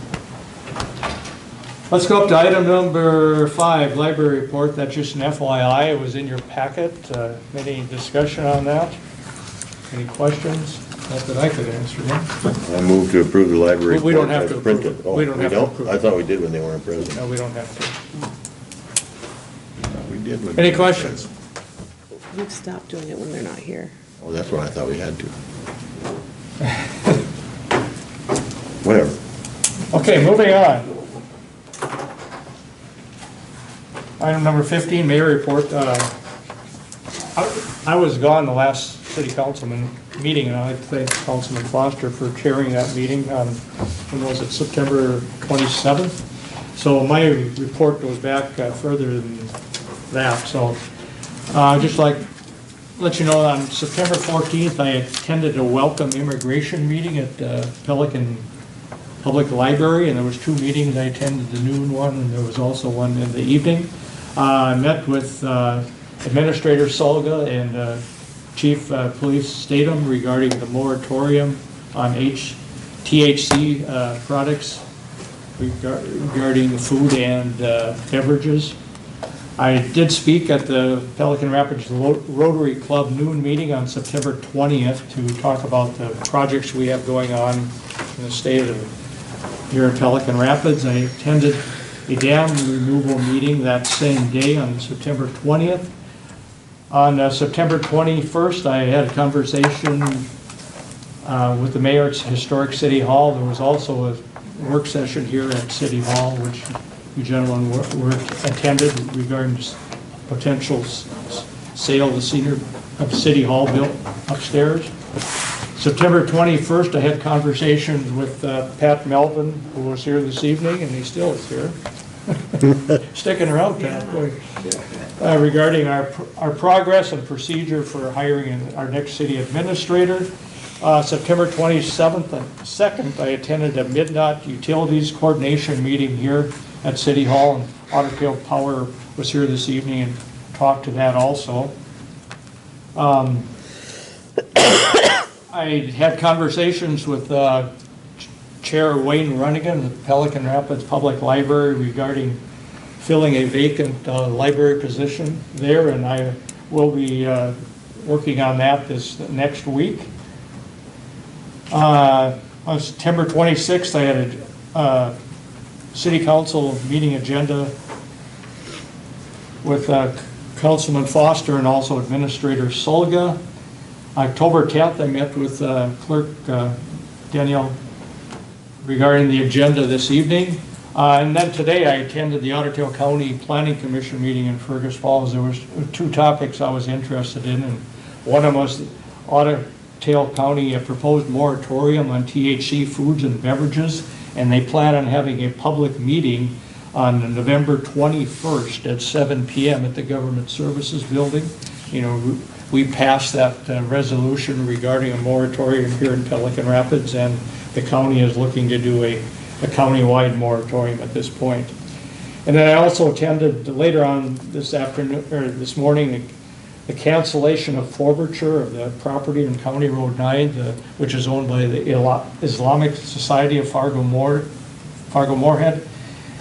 Let's go up to item number 5, library report. That's just an FYI. It was in your packet. Any discussion on that? Any questions? Not that I could answer them. I move to approve the library We don't report have as to printed. approve it. Oh, We don't have to approve it. I thought we did when they weren't present. No, we don't have to. We did when. Any questions? We've stopped doing it when they're not here. Oh, that's what I thought we had to. Whatever. Okay, moving on. Item number 15, mayor report. I was gone the last city councilman meeting, and I'd like to thank Councilman Foster for chairing that meeting on, when was it, September 27th? So my report goes back further than that, so just like, let you know, on September 14th, I attended a welcome immigration meeting at Pelican Public Library, and there was 2 meetings. I attended the noon one, and there was also one in the evening. I met with Administrator Solga and Chief Police Statham regarding the moratorium on THC products regarding food and beverages. I did speak at the Pelican Rapids Rotary Club noon meeting on September 20th to talk about the projects we have going on in the state of here in Pelican Rapids. I attended a dam removal meeting that same day on September 20th. On September 21st, I had a conversation with the mayor at Historic City Hall. There was also a work session here at City Hall, which you gentlemen were attended regarding potential sale of the City Hall built upstairs. September 21st, I had conversations with Pat Melvin, who was here this evening, and he still is here. Sticking around, Pat, boy. Regarding our progress and procedure for hiring our next city administrator. September 27th and 2nd, I attended a midnight utilities coordination meeting here at City Hall, and Otter Tail Power was here this evening and talked to that also. I had conversations with Chair Wayne Runnigan of Pelican Rapids Public Library regarding filling a vacant library position there, and I will be working on that this next week. On September 26th, I had a City Council meeting agenda with Councilman Foster and also Administrator Solga. October 10th, I met with Clerk Danielle regarding the agenda this evening. And then today, I attended the Otter Tail County Planning Commission meeting in Fergus Falls. There was two topics I was interested in, and one of them was Otter Tail County a proposed moratorium on THC foods and beverages, and they plan on having a public meeting on November 21st at 7 p.m. at the Government Services Building. You know, we passed that resolution regarding a moratorium here in Pelican Rapids, and the county is looking to do a county-wide moratorium at this point. And then I also attended later on this afternoon, or this morning, the cancellation of forfeiture of the property in County Road 9, which is owned by the Islamic Society of Fargo-Moorhead.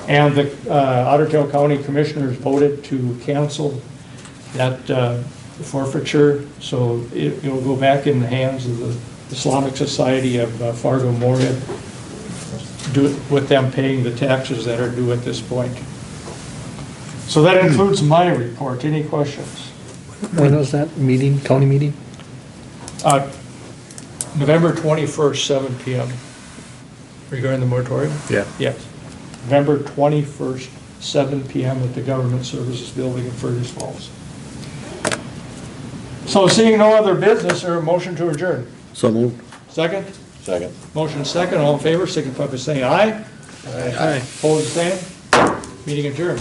And the Otter Tail County Commissioners voted to cancel that forfeiture, so it will go back in the hands of the Islamic Society of Fargo-Moorhead, with them paying the taxes that are due at this point. So that includes my report. Any questions? When was that meeting, county meeting? November 21st, 7 p.m. Regarding the moratorium? Yeah. Yes. November 21st, 7 p.m. at the Government Services Building in Fergus Falls. So seeing no other business, or a motion to adjourn? So moved. Second? Second. Motion second. All in favor, signify by saying aye. Aye. Opposed, same. Meeting adjourned.